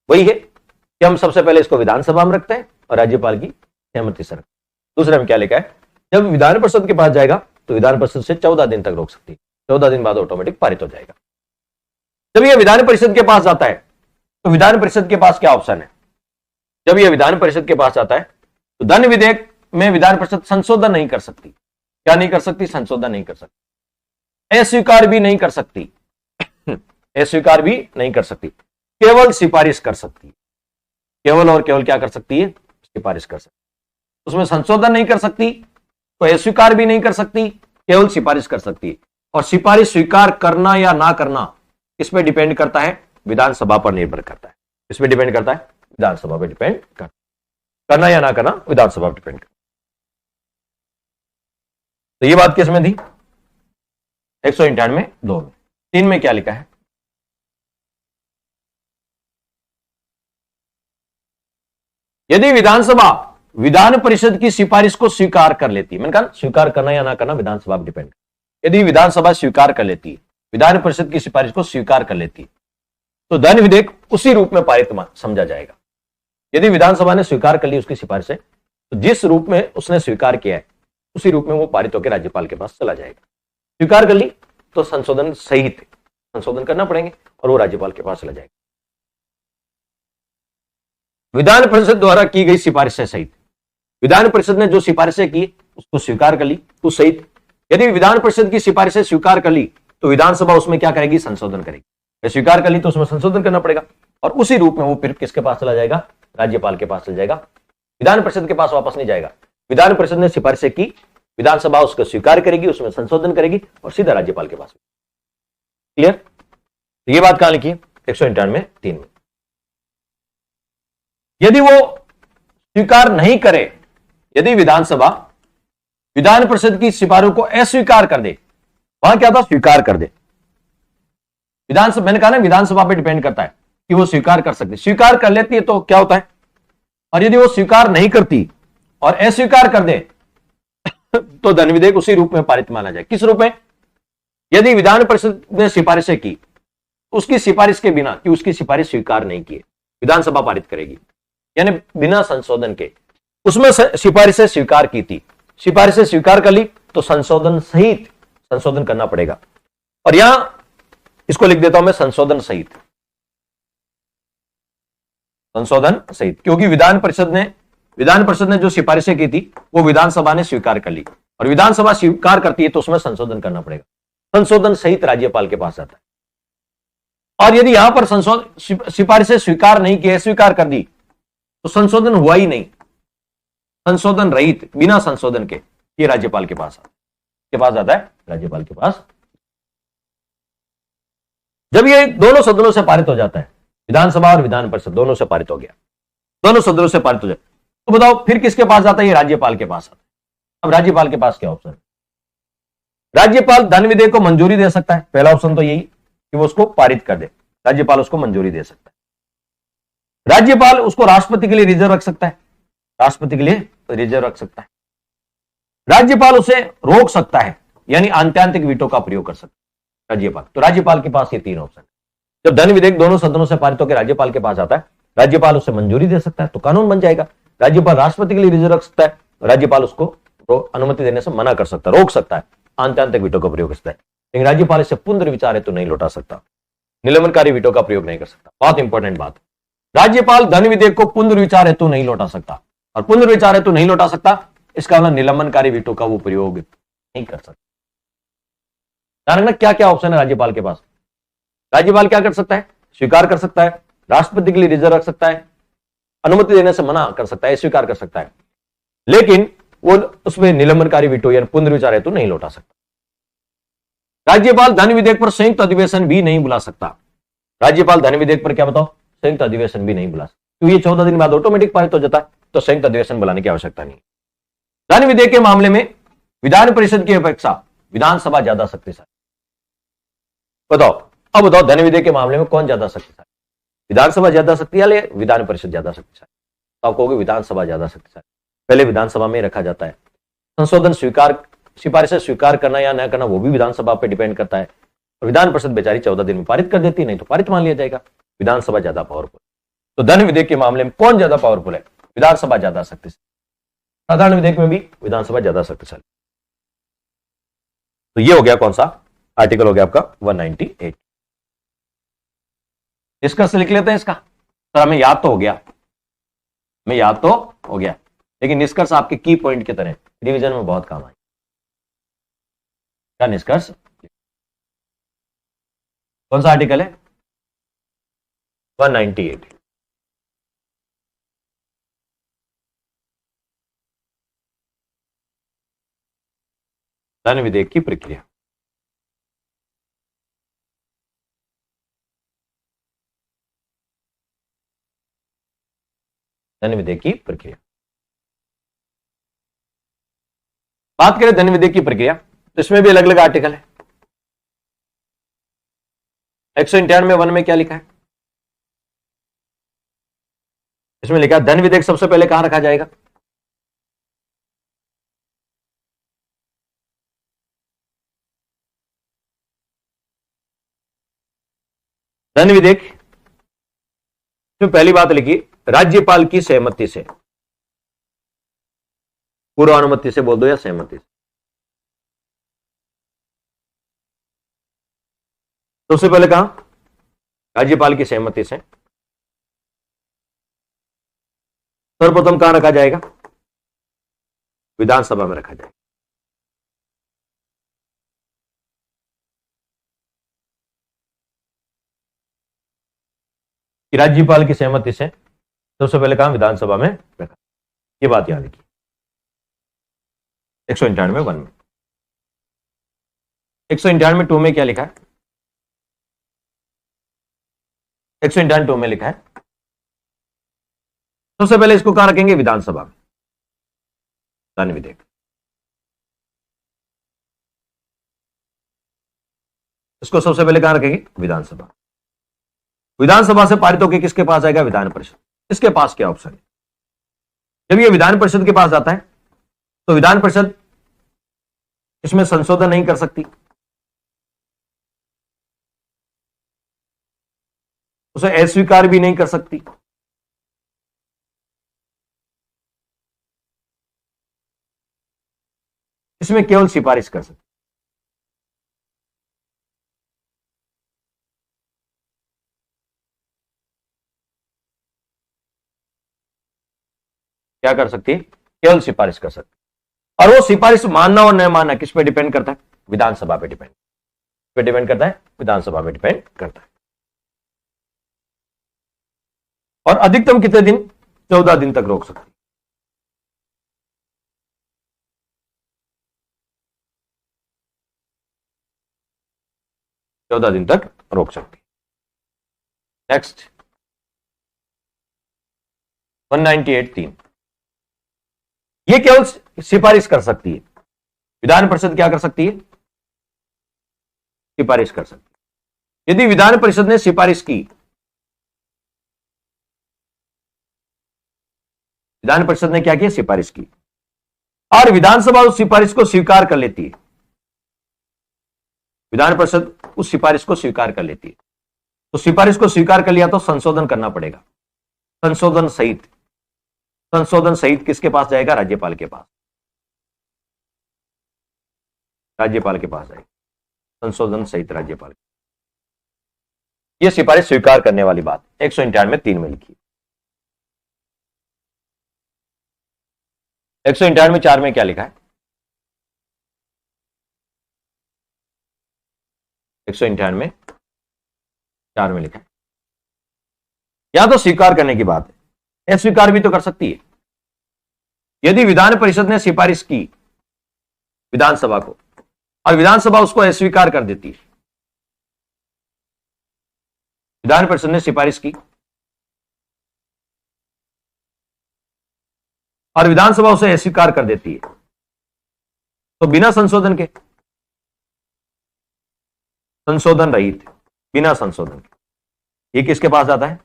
वही है कि हम सबसे पहले इसको विधानसभा में रखते हैं और राज्यपाल की सहमति से रखते हैं। दूसरे में क्या लिखा है? जब विधान परिषद के पास जाएगा तो विधान परिषद से 14 दिन तक रोक सकती है, 14 दिन बाद ऑटोमेटिक पारित हो जाएगा। जब यह विधान परिषद के पास जाता है तो विधान परिषद के पास क्या ऑप्शन है? जब यह विधान परिषद के पास जाता है तो धन विधेयक में विधान परिषद संशोधन नहीं कर सकती। क्या नहीं कर सकती? संशोधन नहीं कर सकती, अस्वीकार भी नहीं कर सकती, अस्वीकार भी नहीं कर सकती, केवल सिफारिश कर सकती है। केवल और केवल क्या कर सकती है? सिफारिश कर सकती है। उसमें संशोधन नहीं कर सकती, तो अस्वीकार भी नहीं कर सकती, केवल सिफारिश कर सकती है। और सिफारिश स्वीकार करना या ना करना इस पे डिपेंड करता है, विधानसभा पर निर्भर करता है। इस पे डिपेंड करता है, विधानसभा पर डिपेंड करना या ना करना विधानसभा पर डिपेंड करता है। तो ये बात किस में थी? 198(2) में। 3 में क्या लिखा है? यदि विधानसभा विधान परिषद की सिफारिश को स्वीकार कर लेती है, मैंने कहा स्वीकार करना या ना करना विधानसभा पर डिपेंड। यदि विधानसभा स्वीकार कर लेती है, विधान परिषद की सिफारिश को स्वीकार कर लेती है, तो धन विधेयक उसी रूप में पारित समझा जाएगा। यदि विधानसभा ने स्वीकार कर ली उसकी सिफारिश है, तो जिस रूप में उसने स्वीकार किया है उसी रूप में वो पारित होकर राज्यपाल के पास चला जाएगा। स्वीकार कर ली तो संशोधन सहित संशोधन करना पड़ेंगे और वो राज्यपाल के पास चला जाएगा। विधान परिषद द्वारा की गई सिफारिशें सहित, विधान परिषद ने जो सिफारिशें की उसको स्वीकार कर ली उस सहित। यदि विधान परिषद की सिफारिशें स्वीकार कर ली तो विधानसभा उसमें क्या करेगी? संशोधन करेगी। स्वीकार कर ली तो उसमें संशोधन करना पड़ेगा और उसी रूप में वो फिर किसके पास चला जाएगा? राज्यपाल के पास चला जाएगा। विधान परिषद के पास वापस नहीं जाएगा। विधान परिषद ने सिफारिशें की, विधानसभा उसको स्वीकार करेगी, उसमें संशोधन करेगी और सीधा राज्यपाल के पास। क्लियर? तो ये बात कहां लिखी है? 198(3) में। यदि वो स्वीकार नहीं करे, यदि विधानसभा विधान परिषद की सिफारिश को अस्वीकार कर दे, वहां क्या था? स्वीकार कर दे। विधानसभा, मैंने कहा ना विधानसभा पे डिपेंड करता है कि वो स्वीकार कर सकती। स्वीकार कर लेती है तो क्या होता है, और यदि वो स्वीकार नहीं करती और अस्वीकार कर दे तो धन विधेयक उसी रूप में पारित माना जाए। किस रूप में? यदि विधान परिषद ने सिफारिशें की, उसकी सिफारिश के बिना कि उसकी सिफारिश स्वीकार नहीं की, विधानसभा पारित करेगी, यानी बिना संशोधन के। उसमें सिफारिशें स्वीकार की थी, सिफारिशें स्वीकार कर ली तो संशोधन सहित संशोधन करना पड़ेगा। और यहां इसको लिख देता हूं मैं, संशोधन सहित, संशोधन सहित, क्योंकि विधान परिषद ने जो सिफारिशें की थी वो विधानसभा ने स्वीकार कर ली और विधानसभा स्वीकार करती है तो उसमें संशोधन करना पड़ेगा। संशोधन सहित राज्यपाल के पास आता है। और यदि यहां पर सिफारिशें स्वीकार नहीं की, स्वीकार कर दी, तो संशोधन हुआ ही नहीं, संशोधन रहित, बिना संशोधन के ये राज्यपाल के पास आता है, राज्यपाल के पास। जब ये दोनों सदनों से पारित हो जाता है, विधानसभा और विधान परिषद दोनों से पारित हो गया, दोनों सदनों से पारित हो जाए, तो बताओ फिर किसके पास आता है? ये राज्यपाल के पास आता है। अब राज्यपाल के पास क्या ऑप्शन है? राज्यपाल धन विधेयक को मंजूरी दे सकता है। पहला ऑप्शन तो यही कि वो उसको पारित कर दे, राज्यपाल उसको मंजूरी दे सकता है। राज्यपाल उसको राष्ट्रपति के लिए रिजर्व रख सकता है, राष्ट्रपति के लिए रिजर्व रख सकता है। राज्यपाल उसे रोक सकता है, यानी आंत्यांतिक वीटो का प्रयोग कर सकता है राज्यपाल। तो राज्यपाल के पास ये 3 ऑप्शन है। जब धन विधेयक दोनों सदनों से पारित होकर राज्यपाल के पास आता है, राज्यपाल उसे मंजूरी दे सकता है तो कानून बन जाएगा। राज्यपाल राष्ट्रपति के लिए रिजर्व रख सकता है, राज्यपाल उसको अनुमति देने से मना कर सकता है, रोक सकता है, आंत्यांतिक वीटो का प्रयोग कर सकता है। लेकिन राज्यपाल इसे पुनर्विचार हेतु नहीं लौटा सकता, निलंबनकारी वीटो का प्रयोग नहीं कर सकता। बहुत इंपॉर्टेंट बात, राज्यपाल धन विधेयक को पुनर्विचार हेतु नहीं लौटा सकता, और पुनर्विचार हेतु नहीं लौटा सकता इसका मतलब निलंबनकारी वीटो का वो प्रयोग नहीं कर सकता। ध्यान रखना क्या क्या ऑप्शन है राज्यपाल के पास। राज्यपाल क्या कर सकता है? स्वीकार कर सकता है, राष्ट्रपति के लिए रिजर्व रख सकता है, अनुमति देने से मना कर सकता है, स्वीकार कर सकता है, लेकिन वो उसमें निलंबनकारी वीटो या पुनर्विचार हेतु नहीं लौटा सकता। राज्यपाल धन विधेयक पर संयुक्त अधिवेशन भी नहीं बुला सकता। राज्यपाल धन विधेयक पर क्या बताओ? संयुक्त अधिवेशन भी नहीं बुला सकता, क्योंकि ये 14 दिन बाद ऑटोमेटिक पारित हो जाता है, तो संयुक्त अधिवेशन बुलाने की आवश्यकता नहीं। धन विधेयक के मामले में विधान परिषद की अपेक्षा विधानसभा ज्यादा शक्तिशाली। बताओ, अब बताओ धन विधेयक के मामले में कौन ज्यादा शक्तिशाली? विधानसभा ज्यादा शक्तिशाली या विधान परिषद ज्यादा शक्तिशाली? तो आप कहोगे विधानसभा ज्यादा शक्तिशाली। पहले विधानसभा में रखा जाता है, संशोधन सिफारिशें स्वीकार करना या न करना वो भी विधानसभा पर डिपेंड करता है। और विधान परिषद बेचारी 14 दिन में पारित कर देती, नहीं तो पारित मान लिया जाएगा। विधानसभा ज्यादा पावरफुल। तो धन विधेयक के मामले में कौन ज्यादा पावरफुल है? विधानसभा ज्यादा शक्तिशाली। साधारण विधेयक में भी विधानसभा ज्यादा शक्तिशाली। तो ये हो गया कौन सा आर्टिकल? हो गया आपका 198। निष्कर्ष लिख लेते हैं इसका। सर हमें याद तो हो गया, लेकिन निष्कर्ष आपके की पॉइंट की तरह रिवीजन में बहुत काम आए। क्या निष्कर्ष? कौन सा आर्टिकल है? 198। धन विधेयक की प्रक्रिया। धन्य विधेयक की प्रक्रिया। बात करें धन्य विधेयक की प्रक्रिया, तो इसमें भी अलग अलग आर्टिकल है। 191(1) में क्या लिखा है? इसमें लिखा है धन्य विधेयक सबसे पहले कहां रखा जाएगा? धन्य विधेयक में पहली बात लिखी, राज्यपाल की सहमति से, पूर्व अनुमति से बोल दो या सहमति से। सबसे पहले कहा राज्यपाल की सहमति से। सर्वप्रथम कहां रखा जाएगा? विधानसभा में रखा जाएगा। कि राज्यपाल की सहमति से सबसे पहले कहा विधानसभा में रखा। ये बात याद रखिए 191(1) में। 191(2) में क्या लिखा है? 192 में लिखा है सबसे पहले इसको कहां रखेंगे? विधानसभा में, धन्य विधेयक। इसको सबसे पहले कहां रखेंगे? विधानसभा। विधानसभा से पारित होकर किसके पास आएगा? विधान परिषद। इसके पास क्या ऑप्शन है? जब ये विधान परिषद के पास जाता है तो विधान परिषद इसमें संशोधन नहीं कर सकती, उसे अस्वीकार भी नहीं कर सकती। इसमें केवल सिफारिश कर सकती। क्या कर सकती है? केवल सिफारिश कर सकती। और वो सिफारिश मानना और न मानना किस पे डिपेंड करता है? विधानसभा पे डिपेंड करता है, विधानसभा पे डिपेंड करता है। और अधिकतम कितने दिन? 14 दिन तक रोक सकती। चौदह दिन तक रोक सकती। नेक्स्ट 198(3), ये केवल सिफारिश कर सकती है। विधान परिषद क्या कर सकती है? सिफारिश कर सकती है। यदि विधान परिषद ने सिफारिश की, विधान परिषद ने क्या किया? सिफारिश की, और विधानसभा उस सिफारिश को स्वीकार कर लेती है, विधान परिषद उस सिफारिश को स्वीकार कर लेती है, तो सिफारिश को स्वीकार कर लिया तो संशोधन करना पड़ेगा। संशोधन सहित किसके पास जाएगा? राज्यपाल के पास। राज्यपाल के पास जाएगा संशोधन सहित, राज्यपाल। यह सिफारिश स्वीकार करने वाली बात 191(3) में लिखी। 191(4) में क्या लिखा है? 191(4) में लिखा है, या तो स्वीकार करने की बात है, अस्वीकार भी तो कर सकती है। यदि विधान परिषद ने सिफारिश की विधानसभा को और विधानसभा उसको अस्वीकार कर देती है, विधान परिषद ने सिफारिश की और विधानसभा उसे अस्वीकार कर देती है, तो बिना संशोधन के, संशोधन रहित, बिना संशोधन के, ये किसके पास जाता है?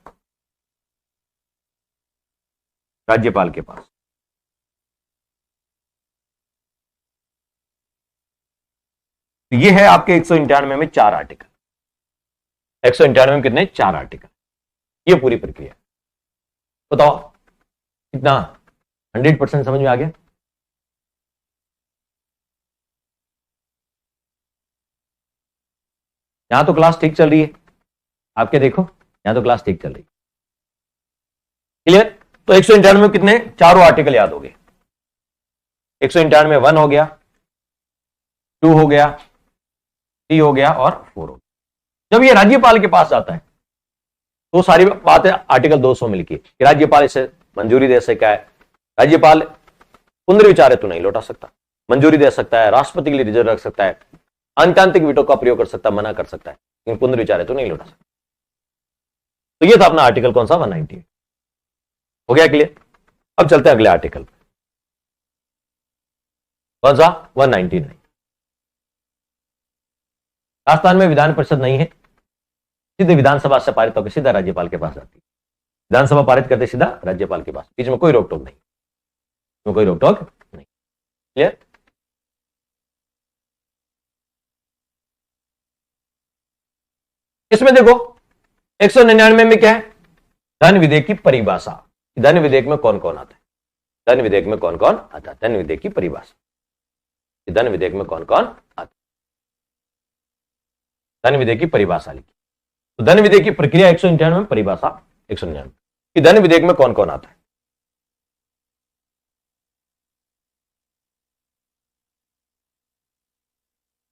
राज्यपाल के पास। तो ये है आपके 191 में 4 आर्टिकल। 191 में कितने? 4 आर्टिकल। ये पूरी प्रक्रिया। बताओ कितना 100% समझ में आ गया? यहां तो क्लास ठीक चल रही है आपके, देखो यहां तो क्लास ठीक चल रही है। क्लियर? तो 191 में कितने? चारों आर्टिकल याद हो गए। 191 1 हो गया, 2 हो गया, 3 हो गया और 4 हो गया। जब ये राज्यपाल के पास आता है तो सारी बातें आर्टिकल 200 में लिखी कि राज्यपाल इसे मंजूरी दे सकता है, राज्यपाल पुनर्विचार हेतु नहीं लौटा सकता, मंजूरी दे सकता है, राष्ट्रपति के लिए रिजर्व रख सकता है, आंतरिक वीटो का प्रयोग कर सकता है, मना कर सकता है, लेकिन पुनर्विचार हेतु नहीं लौटा सकता। तो ये था अपना आर्टिकल कौन सा? 198। हो गया क्लियर? अब चलते हैं अगले आर्टिकल पे। कौन सा? 199। राजस्थान में विधान परिषद नहीं है, सीधे विधानसभा से पारित होकर सीधा राज्यपाल के पास जाती है। विधानसभा पारित करते सीधा राज्यपाल के पास, बीच में कोई रोक टोक नहीं, कोई रोक टोक नहीं। क्लियर? इसमें देखो 199 में क्या है? धन विधेयक की परिभाषा। धन विधेयक में कौन कौन आता है? धन विधेयक में कौन कौन आता है? धन विधेयक की परिभाषा। धन विधेयक में कौन कौन आता है? धन विधेयक की परिभाषा लिखी। तो धन विधेयक की प्रक्रिया 199 में, परिभाषा 199 कि धन विधेयक में कौन कौन आता है।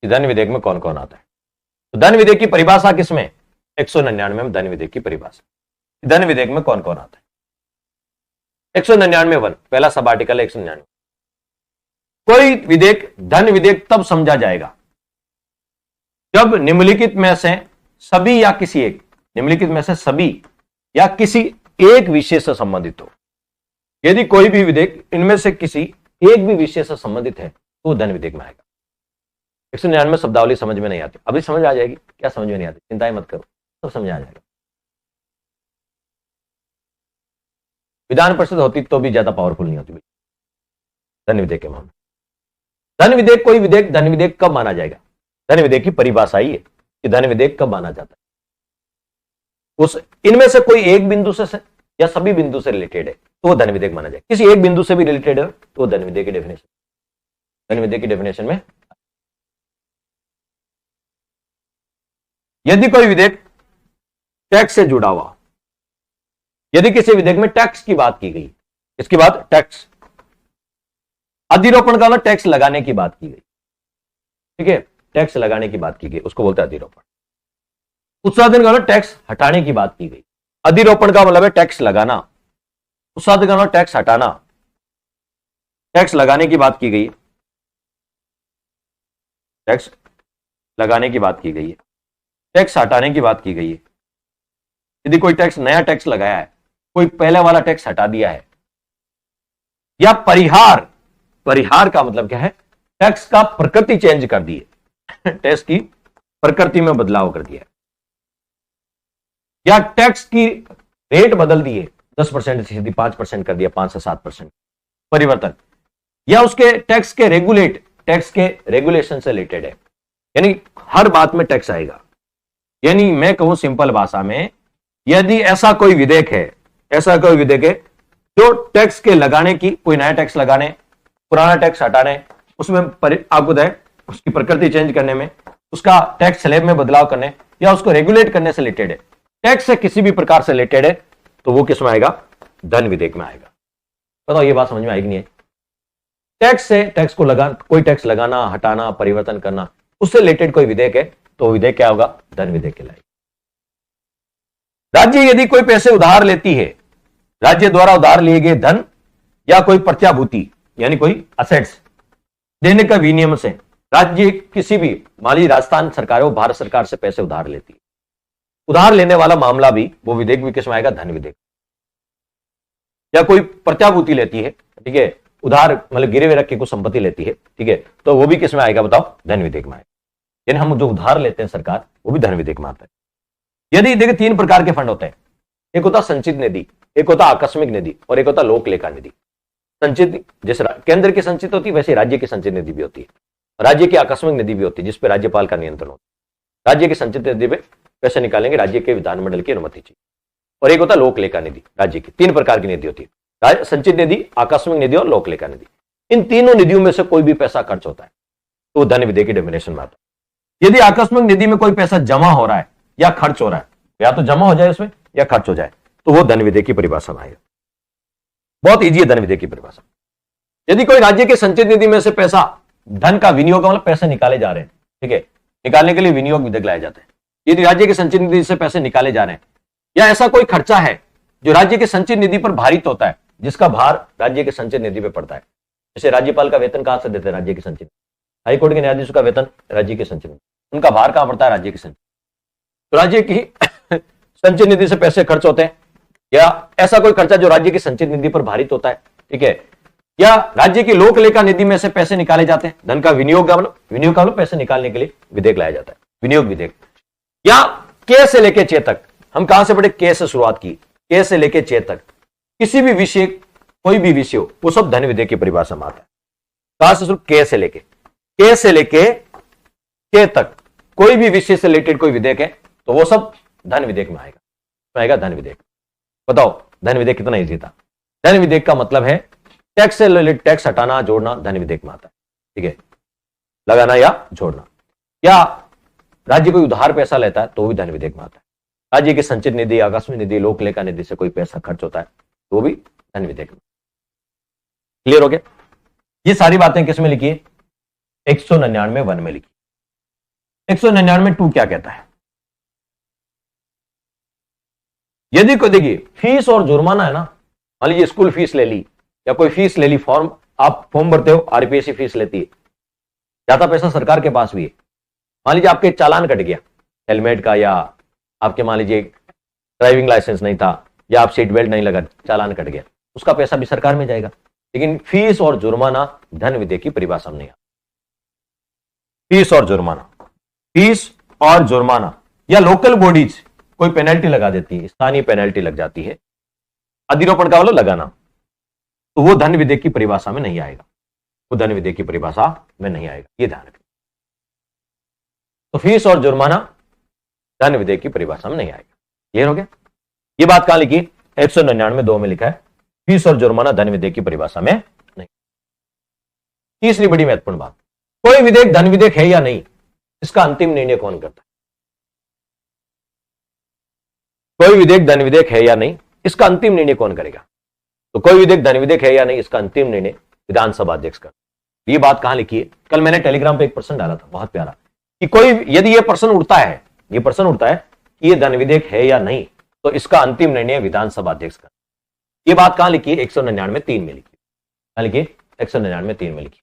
धन विधेयक में कौन कौन आता है? तो धन विधेयक की परिभाषा किसमें? 199 में धन विधेयक की परिभाषा। धन विधेयक में कौन कौन आता है? 199(1) पहला सब आर्टिकल है 199। कोई विधेयक धन विधेयक तब समझा जाएगा जब निम्नलिखित में से सभी या किसी एक, निम्नलिखित में से सभी या किसी एक विषय से संबंधित हो। यदि कोई भी विधेयक इनमें से किसी एक भी विषय से संबंधित है तो धन विधेयक में आएगा। 199 शब्दावली समझ में नहीं आती, अभी समझ आ जाएगी। क्या समझ में नहीं आती? चिंताएं मत करो, सब समझ आ जाएगा। विधान परिषद होती तो भी ज्यादा पावरफुल नहीं होती धन विधेयक के मामले। धन विधेयक, कोई विधेयक धन विधेयक कब माना जाएगा? धन विधेयक की परिभाषा ही है कि धन विधेयक कब माना जाता है। उस इनमें से कोई एक बिंदु से या सभी बिंदु से रिलेटेड है तो वो धन विधेयक माना जाएगा। किसी एक बिंदु से भी रिलेटेड है तो धन विधेयक की डेफिनेशन, धन विधेयक की डेफिनेशन में यदि कोई विधेयक टैक्स से जुड़ा हुआ, यदि किसी विधेयक में टैक्स की बात की गई, इसकी बात टैक्स, अधिरोपण का मतलब टैक्स लगाने की बात की गई, ठीक है, टैक्स लगाने की बात की गई, उसको बोलते हैं अधिरोपण। उत्साधन का मतलब टैक्स हटाने की बात की गई। अधिरोपण का मतलब है टैक्स लगाना, उत्साधन का मतलब टैक्स हटाना। टैक्स लगाने की बात की गई, टैक्स लगाने की बात की गई है, टैक्स हटाने की बात की गई है। यदि कोई टैक्स, नया टैक्स लगाया है, कोई पहले वाला टैक्स हटा दिया है, या परिहार, परिहार का मतलब क्या है? टैक्स का प्रकृति चेंज कर दी है, टैक्स की प्रकृति में बदलाव कर दिया है, या टैक्स की रेट बदल दी है, 10% से सीधी 5% कर दिया, 5 से 7% परिवर्तन, या उसके टैक्स के रेगुलेशन से रिलेटेड है, यानी हर बात में टैक्स आएगा। यानी मैं कहूं सिंपल भाषा में, यदि ऐसा कोई विधेयक है, ऐसा कोई विधेयक है जो टैक्स के लगाने की, कोई नया टैक्स लगाने, पुराना टैक्स हटाने, उसमें आपको है उसकी प्रकृति चेंज करने में, उसका टैक्स स्लैब में बदलाव करने, या उसको रेगुलेट करने से रिलेटेड है, टैक्स से किसी भी प्रकार से रिलेटेड है, तो वो किस में आएगा? धन विधेयक में आएगा। बताओ ये बात समझ में आएगी नहीं है? टैक्स से, टैक्स को कोई टैक्स लगाना, हटाना, परिवर्तन करना, उससे रिलेटेड कोई विधेयक है तो विधेयक क्या होगा? धन विधेयक कहलाएगा। राज्य यदि कोई पैसे उधार लेती है, राज्य द्वारा उधार लिए गए धन या कोई प्रत्याभूति यानी कोई असेट्स देने का विनियम से राज्य किसी भी, मान लीजिए राजस्थान सरकार है, वो भारत सरकार से पैसे उधार लेती है, उधार लेने वाला मामला भी, वो विधेयक भी किसमें आएगा? धन विधेयक। या कोई प्रत्याभूति लेती है, ठीक है, उधार मतलब गिरवे रख के कुछ संपत्ति लेती है, ठीक है, तो वो भी किसमें आएगा? बताओ, धन विधेयक में आएगा। यानी हम जो उधार लेते हैं सरकार, वो भी धन विधेयक में आता है। यदि देखिए 3 प्रकार के फंड होते हैं, एक होता संचित निधि, एक होता आकस्मिक निधि और एक होता लोक लेखा निधि। संचित जैसे केंद्र की संचित होती है, वैसे राज्य की संचित निधि भी होती है, राज्य की आकस्मिक निधि भी होती है जिसपे राज्यपाल का नियंत्रण होता है। राज्य की संचित निधि में पैसे निकालेंगे, राज्य के विधानमंडल की अनुमति चाहिए। और एक होता लोक लेखा निधि, राज्य की 3 प्रकार की निधि होती है, संचित निधि, आकस्मिक निधि और लोक लेखा निधि। इन तीनों निधियों में से कोई भी पैसा खर्च होता है तो धन विधेयक की डेफिनेशन में आता है। यदि आकस्मिक निधि में कोई पैसा जमा हो रहा है या खर्च हो रहा है, या तो जमा हो जाए उसमें या खर्च हो जाए, तो वो धन विधेयक की परिभाषा में आएगा। बहुत इजी है धन विधेयक की परिभाषा। यदि कोई राज्य के संचित निधि में से पैसा, धन का विनियोग मतलब पैसे निकाले जा रहे हैं, ठीक है, निकालने के लिए विनियोग विधेयक लाया जाता है। यदि राज्य के संचित निधि से पैसे निकाले जा रहे हैं, या ऐसा कोई खर्चा है जो राज्य के संचित निधि पर भारित होता है, जिसका भार राज्य के संचित निधि पर पड़ता है, जैसे राज्यपाल का वेतन कहां से देते हैं? राज्य के संचित, हाईकोर्ट के न्यायाधीशों का वेतन राज्य के संचित, उनका भार कहां पड़ता है? राज्य के संचित। तो राज्य की संचित निधि से पैसे खर्च होते हैं, या ऐसा कोई खर्चा जो राज्य की संचित निधि पर भारित होता है, ठीक है, या राज्य की लोक लेखा निधि में से पैसे निकाले जाते हैं, धन का विनियोग का मतलब पैसे निकालने के लिए विधेयक लाया जाता है, विनियोग विधेयक। या के से लेके चे तक, हम कहां से पढ़े, के से शुरुआत की, के से लेके चे तक किसी भी विषय, कोई भी विषय हो, वो सब धन विधेयक की परिभाषा में आता है। कहां से शुरू, के से लेके के तक कोई भी विषय से रिलेटेड कोई विधेयक है तो वो सब धन विधेयक में आएगा, तो आएगा धन विधेयक। बताओ धन विधेयक कितना इजी था। धन विधेयक का मतलब है टैक्स से रिलेटेड, टैक्स हटाना जोड़ना धन विधेयक में आता है, ठीक है, लगाना या जोड़ना। या राज्य कोई उधार पैसा लेता है तो भी धन विधेयक में आता है। राज्य की संचित निधि, आकस्मिक निधि, लोक लेखा निधि से कोई पैसा खर्च होता है तो वो भी धन विधेयक में। क्लियर हो गया। ये सारी बातें किसमें लिखी है, 199(1) में लिखी। 199(2) क्या कहता है, यदि को देखिए फीस और जुर्माना है ना, मान लीजिए स्कूल फीस ले ली या कोई फीस ले ली, फॉर्म आप फॉर्म भरते हो, आरपीएससी फीस लेती है, ज्यादा पैसा सरकार के पास भी है। मान लीजिए आपके चालान कट गया हेलमेट का, या आपके मान लीजिए ड्राइविंग लाइसेंस नहीं था, या आप सीट बेल्ट नहीं लगा, चालान कट गया, उसका पैसा भी सरकार में जाएगा। लेकिन फीस और जुर्माना धन विधेयक की परिभाषा में नहीं आता। फीस और जुर्माना या लोकल बॉडीज कोई पेनल्टी लगा देती है, स्थानीय पेनल्टी लग जाती है, अधिरोपण का मतलब लगाना, तो वो धन विधेयक की परिभाषा में नहीं आएगा, वो धन विधेयक की परिभाषा में नहीं आएगा, ये ध्यान रखें। तो फीस और जुर्माना धन विधेयक की परिभाषा में नहीं आएगा। ये हो गया। ये बात कहां लिखी, 199(2) में लिखा है, फीस और जुर्माना धन विधेयक की परिभाषा में नहीं। तीसरी बड़ी महत्वपूर्ण बात, कोई विधेयक धन विधेयक है या नहीं, इसका अंतिम निर्णय कौन करता है। कोई विधेयक धन विधेयक है या नहीं, इसका अंतिम निर्णय कौन करेगा। तो कोई विधेयक धन विधेयक है या नहीं, इसका अंतिम निर्णय विधानसभा अध्यक्ष का। ये बात कहां लिखी है, कल मैंने टेलीग्राम पे एक प्रश्न डाला था, बहुत प्यारा, कि कोई यदि ये प्रश्न उठता है कि ये धन विधेयक है या नहीं, तो इसका अंतिम निर्णय विधानसभा अध्यक्ष का। ये बात कहां लिखी है, 199(3) में लिखी। कहां लिखी, 199(3) में लिखी।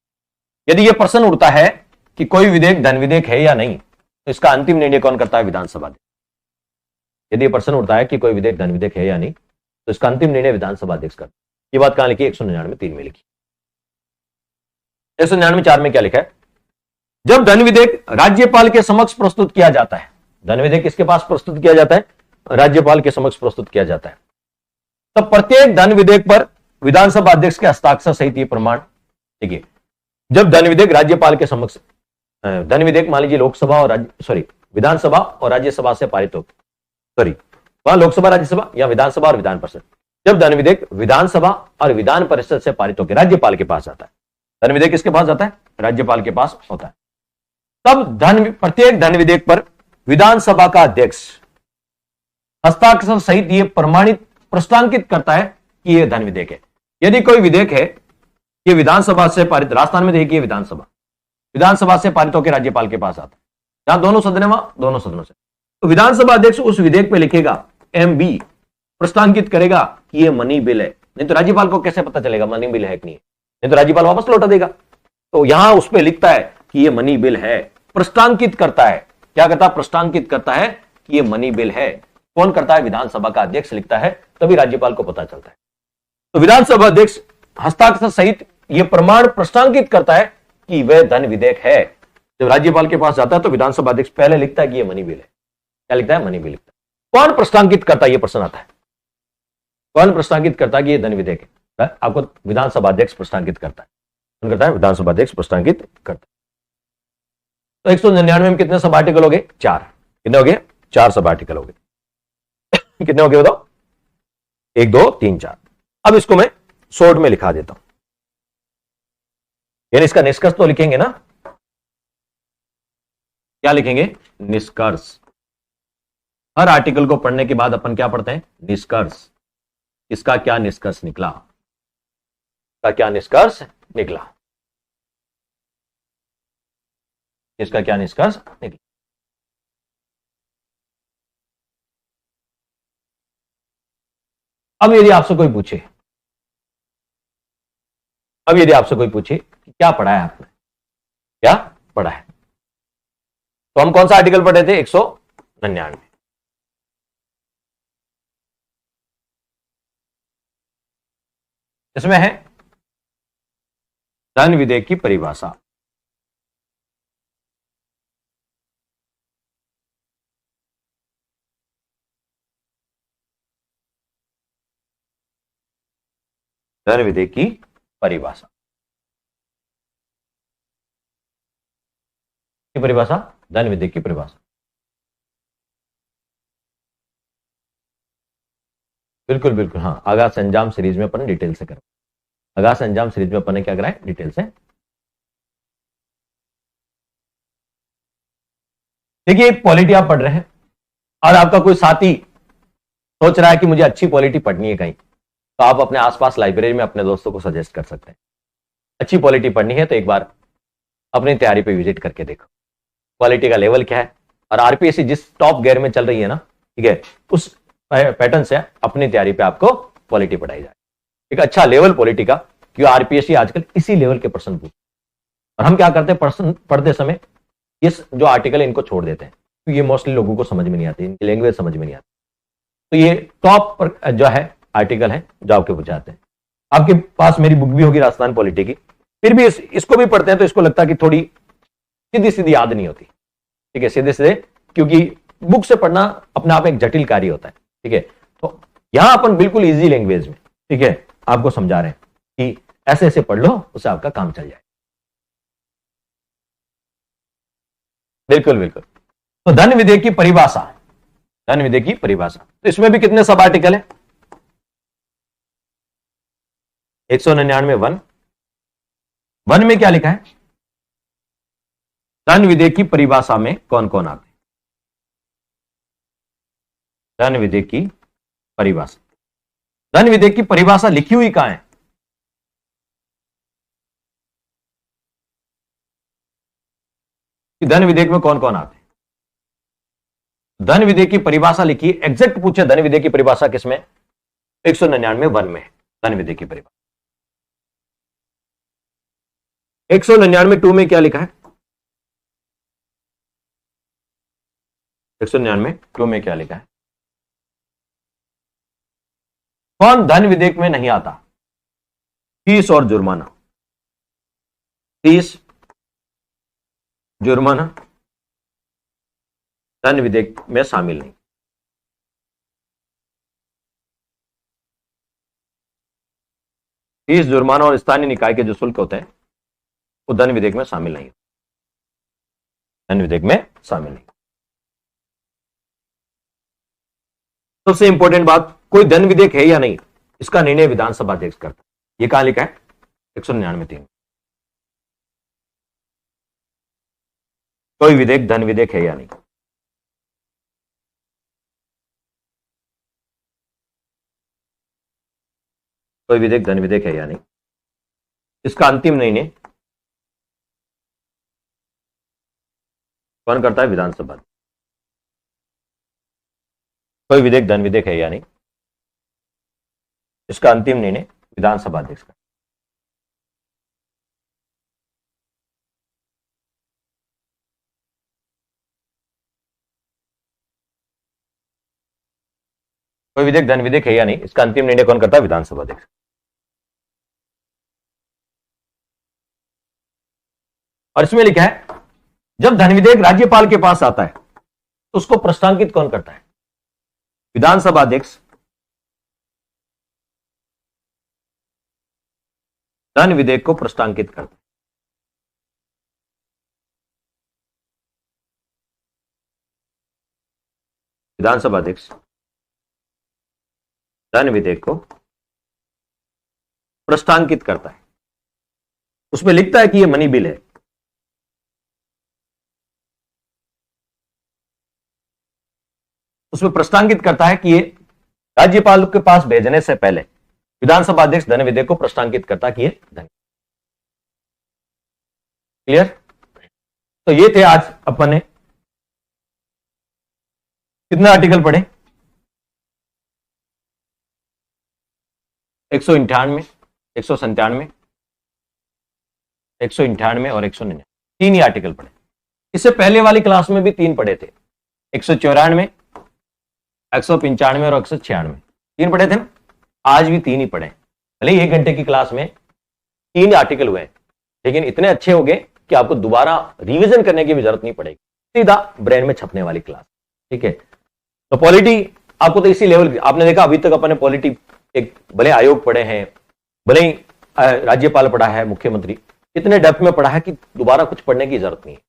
यदि यह प्रश्न उठता है कि कोई विधेयक धन विधेयक है या नहीं, तो इसका अंतिम निर्णय कौन करता है, विधानसभा अध्यक्ष। यदि यह प्रश्न उठता है कि कोई विधेयक धन विधेयक है या नहीं, तो इसका अंतिम निर्णय विधानसभा अध्यक्ष करता है। ये बात कहां लिखी, 199(3) में लिखी। 199(4) में क्या लिखा है, जब धन विधेयक राज्यपाल के समक्ष प्रस्तुत किया जाता है, धन विधेयक किसके पास प्रस्तुत किया जाता है, राज्यपाल के समक्ष प्रस्तुत किया जाता है, तब प्रत्येक धन विधेयक पर विधानसभा अध्यक्ष के हस्ताक्षर सहित ये प्रमाण, देखिए जब धन विधेयक राज्यपाल के समक्ष, धन विधेयक मान लीजिए लोकसभा और विधानसभा और राज्यसभा से पारित हो, वहां लोकसभा राज्यसभा या विधानसभा और विधान परिषद, जब धन विधेयक विधानसभा और विधान परिषद से पारित होकर राज्यपाल के पास आता है, धन विधेयक किसके पास जाता है, राज्यपाल के पास होता है, तब प्रत्येक धन विधेयक पर विधानसभा का अध्यक्ष हस्ताक्षर सहित यह प्रमाणित प्रस्तांकित करता है कि यह धन विधेयक है। यदि कोई विधेयक है ये विधानसभा से पारित, राजस्थान में देखिए विधानसभा से पारित होकर राज्यपाल के पास आता है, जहां दोनों सदन है वहां दोनों सदनों से, तो विधानसभा अध्यक्ष उस विधेयक पे लिखेगा MB, प्रस्तांकित करेगा कि ये मनी बिल है। नहीं तो राज्यपाल को कैसे पता चलेगा मनी बिल है कि नहीं, नहीं तो राज्यपाल वापस लौटा देगा। तो यहां उस पर लिखता है कि ये मनी बिल है, प्रस्तांकित करता है, क्या करता है, प्रस्तांकित करता है कि ये मनी बिल है। कौन करता है, विधानसभा का अध्यक्ष लिखता है, तभी राज्यपाल को पता चलता है। तो विधानसभा अध्यक्ष हस्ताक्षर सहित यह प्रमाण प्रस्तांकित करता है कि वह धन विधेयक है। जब राज्यपाल के पास जाता है तो विधानसभा अध्यक्ष पहले लिखता है कि यह मनी बिल है, क्या लिखता है, मनी बिल लिखता है। कौन प्रस्तांकित करता है, यह प्रश्न आता है, कौन प्रस्तांकित करता है कि यह धन विधेयक है, आपको विधानसभा अध्यक्ष प्रस्तांकित करता है। कौन करता है, विधानसभा अध्यक्ष प्रस्तांकित करता है। तो 199 में कितने सब आर्टिकल हो गए, 4। कितने हो गए, 4 सब आर्टिकल हो गए। कितने हो गए बताओ, 1 2 3 4। अब इसको मैं शॉर्ट में लिखा देता हूं, यानी इसका निष्कर्ष तो लिखेंगे ना, क्या लिखेंगे, निष्कर्ष। हर आर्टिकल को पढ़ने के बाद अपन क्या पढ़ते हैं, निष्कर्ष। इसका क्या निष्कर्ष निकला, इसका क्या निष्कर्ष निकला, इसका क्या निष्कर्ष निकला। अब यदि आपसे कोई पूछे, कि क्या पढ़ा है आपने, क्या पढ़ा है, तो हम कौन सा आर्टिकल पढ़े थे, 199। इसमें है धन विधेयक की परिभाषा। धन विधेयक की परिभाषा धन विधेयक की परिभाषा। बिल्कुल बिल्कुल, हाँ, आगाज से अंजाम सीरीज में अपन डिटेल से करें। आगाज से अंजाम सीरीज में अपन ने क्या करा है, डिटेल से। देखिए, पॉलिटी आप पढ़ रहे हैं और आपका कोई साथी सोच रहा है कि मुझे अच्छी पॉलिटी पढ़नी है कहीं, तो आप अपने आसपास लाइब्रेरी में अपने दोस्तों को सजेस्ट कर सकते हैं। अच्छी पॉलिटी पढ़नी है तो एक बार अपनी तैयारी पे विजिट करके देखो क्वालिटी का लेवल क्या है, और आरपीएससी जिस टॉप गियर में चल रही है ना, ठीक है, उस पैटर्न से अपनी तैयारी पे आपको पॉलिटी पढ़ाई जाए। एक अच्छा लेवल पॉलिटी का, क्योंकि आरपीएससी आजकल इसी लेवल के प्रश्न पूछते हैं। और हम क्या करते हैं, प्रश्न पढ़ते समय ये जो आर्टिकल है इनको छोड़ देते हैं, क्योंकि ये मोस्टली लोगों को समझ में नहीं आती, इनकी लैंग्वेज समझ में नहीं आती। तो ये टॉप पर जो है आर्टिकल है जो आपके बुझाते हैं। आपके पास मेरी बुक भी होगी राजस्थान पॉलिटी की, फिर भी इसको भी पढ़ते हैं तो इसको लगता है कि थोड़ी सीधी सीधी याद नहीं होती, ठीक है, सीधे सीधे, क्योंकि बुक से पढ़ना अपने आप एक जटिल कार्य होता है, ठीक है। तो यहां अपन बिल्कुल इजी लैंग्वेज में, ठीक है, आपको समझा रहे हैं कि ऐसे ऐसे पढ़ लो, उससे आपका काम चल जाए। बिल्कुल बिल्कुल। तो धन विधेयक की परिभाषा, धन विधेयक की परिभाषा, तो इसमें भी कितने सब आर्टिकल है, 199 वन में क्या लिखा है, धन विधेयक की परिभाषा में कौन कौन आते हैं। धन विधेयक की परिभाषा, धन विधेयक की परिभाषा लिखी हुई कहां है, कि धन विधेयक में कौन कौन आते हैं। धन विधेयक की परिभाषा लिखी, एग्जैक्ट पूछे धन विधेयक की परिभाषा किसमें, 199 वन में है धन विधेयक की परिभाषा। 199 टू में क्या लिखा है, 199 टू में क्या लिखा है, कौन धन विधेयक में नहीं आता, फीस और जुर्माना, फीस जुर्माना धन विधेयक में शामिल नहीं। फीस, जुर्माना और स्थानीय निकाय के जो शुल्क होते हैं वो धन विधेयक में शामिल नहीं, धन विधेयक में शामिल नहीं। सबसे इंपॉर्टेंट बात, कोई धन विधेयक है या नहीं, इसका निर्णय विधानसभा अध्यक्ष करता है। ये कहां लिखा है, 199(3). कोई विधेयक धन विधेयक है या नहीं, कोई विधेयक धन विधेयक है या नहीं, इसका अंतिम निर्णय कौन करता है, विधानसभा। कोई विधेयक धन विधेयक है या नहीं, इसका अंतिम निर्णय विधानसभा अध्यक्ष का। कोई विधेयक धन विधेयक है या नहीं, इसका अंतिम निर्णय कौन करता है, विधानसभा अध्यक्ष। और इसमें लिखा है, जब धन विधेयक राज्यपाल के पास आता है तो उसको प्रस्तावित कौन करता है, विधानसभा अध्यक्ष धन विधेयक को प्रस्तावित करता है। विधानसभा अध्यक्ष धन विधेयक को प्रस्तावित करता है, उसमें लिखता है कि यह मनी बिल है, उसमें प्रस्तावित करता है कि ये राज्यपाल के पास भेजने से पहले विधानसभा अध्यक्ष धन विधेयक को प्रस्तावित करता कि ये धन। क्लियर। तो ये थे आज अपन ने कितने आर्टिकल पढ़े, 198, 197, 198 और 199, तीन ही आर्टिकल पढ़े। इससे पहले वाली क्लास में भी तीन पढ़े थे, 194, 195 और 196, तीन पढ़े थे ना। आज भी तीन ही पढ़े, भले ही 1 घंटे की क्लास में 3 आर्टिकल हुए हैं, लेकिन इतने अच्छे हो गए कि आपको दोबारा रिवीजन करने की भी जरूरत नहीं पड़ेगी, सीधा ब्रेन में छपने वाली क्लास। ठीक है, तो पॉलिटी आपको तो इसी लेवल की, आपने देखा अभी तक अपने पॉलिटी एक भले आयोग पढ़े हैं, भले ही राज्यपाल पढ़ा है, मुख्यमंत्री, इतने डेप्थ में पढ़ा है कि दोबारा कुछ पढ़ने की जरूरत नहीं है।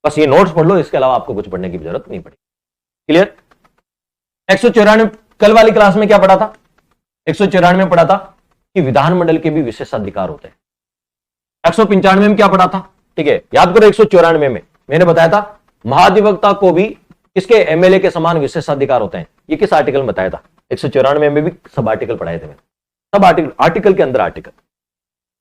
बस ये नोट्स पढ़ लो, इसके अलावा आपको कुछ पढ़ने की जरूरत नहीं पड़ेगी। क्लियर? 194 कल वाली क्लास में क्या पढ़ा था? 194 में पढ़ा था कि विधानमंडल के भी विशेषाधिकार होते हैं। 195 में क्या पढ़ा था? ठीक है, याद करो, 194 में मैंने बताया था महाधिवक्ता को भी इसके एमएलए के समान विशेषाधिकार होते हैं। ये किस आर्टिकल में बताया था? 194 में भी सब आर्टिकल पढ़ाए थे मैंने, सब आर्टिकल के अंदर आर्टिकल।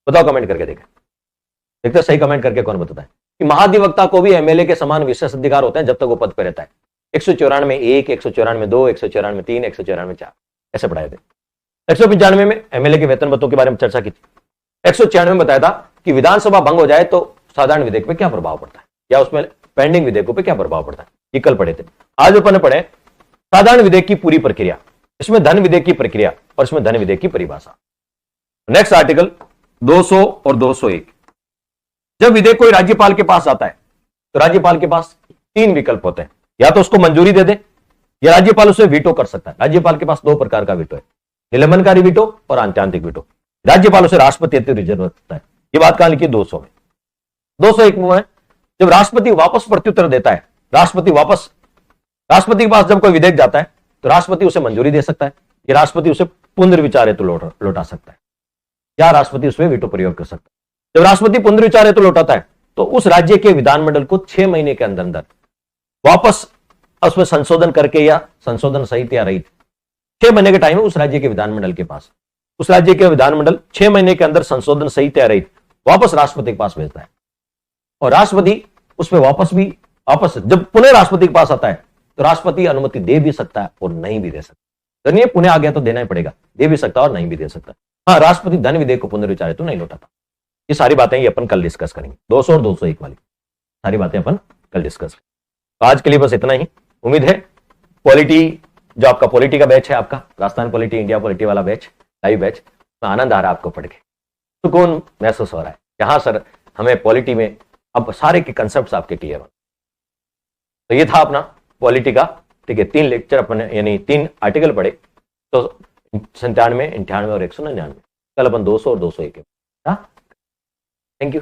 बताओ कमेंट करके देखते सही कमेंट करके कौन बताता है कि महाधिवक्ता को भी एमएलए के समान विशेष अधिकार होते हैं जब तक वो पद पर रहता है। 194(1), 194(2), 194(3), 194(4) ऐसे पढ़ाए थे। 195 में एमएलए के वेतन भत्तों के बारे में चर्चा की थी। 196 में बताया था कि विधानसभा भंग हो जाए तो साधारण विधेयक पे क्या प्रभाव पड़ता है, या उसमें पेंडिंग विधेयकों पे क्या प्रभाव पड़ता है, ये कल पढ़े थे। आज अपन ने पढ़े साधारण विधेयक की पूरी प्रक्रिया, इसमें धन विधेयक की प्रक्रिया और इसमें धन विधेयक की परिभाषा। नेक्स्ट आर्टिकल 200 और 201। जब विधेयक कोई राज्यपाल के पास आता है तो राज्यपाल के पास 3 विकल्प होते हैं, या तो उसको मंजूरी दे दे या राज्यपाल उसे वीटो कर सकता है। राज्यपाल के पास 2 प्रकार का वीटो है, निलंबनकारी वीटो और आंत्यांतिक वीटो। राज्यपाल उसे राष्ट्रपति रिजर्व रखता है। ये बात कहां लिखी? 200 में। 201 में जब राष्ट्रपति वापस प्रत्युत्तर देता है, राष्ट्रपति के पास जब कोई विधेयक जाता है तो राष्ट्रपति उसे मंजूरी दे सकता है, या राष्ट्रपति उसे पुनर्विचार हेतु लौटा सकता है, या राष्ट्रपति उसमें वीटो प्रयोग कर सकता है। जब राष्ट्रपति पुनर्विचार हेतु लौटाता है तो उस राज्य के विधानमंडल को 6 महीने के अंदर वापस उसमें संशोधन करके, या संशोधन सहित या रहित, 6 महीने के टाइम है उस राज्य के विधानमंडल के पास। उस राज्य के विधानमंडल 6 महीने के अंदर संशोधन सहित या रहित वापस राष्ट्रपति के पास भेजता है, और राष्ट्रपति उसमें वापस जब पुनः राष्ट्रपति के पास आता है तो राष्ट्रपति अनुमति दे भी सकता है और नहीं भी दे सकता। नहीं, पुनः आ गया तो देना ही पड़ेगा, दे भी सकता है और नहीं भी दे सकता। हाँ, राष्ट्रपति धन विधेयक को पुनर्विचार तो नहीं लौटाता। ये सारी बातें ये अपन कल डिस्कस करेंगे, 200 और 201 वाली सारी बातें अपन कल डिस्कस करेंगे। तो आज के लिए बस इतना ही। उम्मीद है पॉलिटी, जो आपका पॉलिटी का बैच है, आपका राजस्थान पॉलिटी, इंडिया पॉलिटी वाला बैच, लाइव बैच में आनंद आ रहा है आपको पढ़ के, सुकून महसूस हो रहा है। यहाँ सर हमें पॉलिटी में अब सारे के कंसेप्ट आपके क्लियर हो। तो ये था अपना पॉलिटी का, ठीक है, 3 लेक्चर अपन यानी 3 आर्टिकल पढ़े, तो 97, 98 और 199। कल अपन 200 और 201 है। Thank you.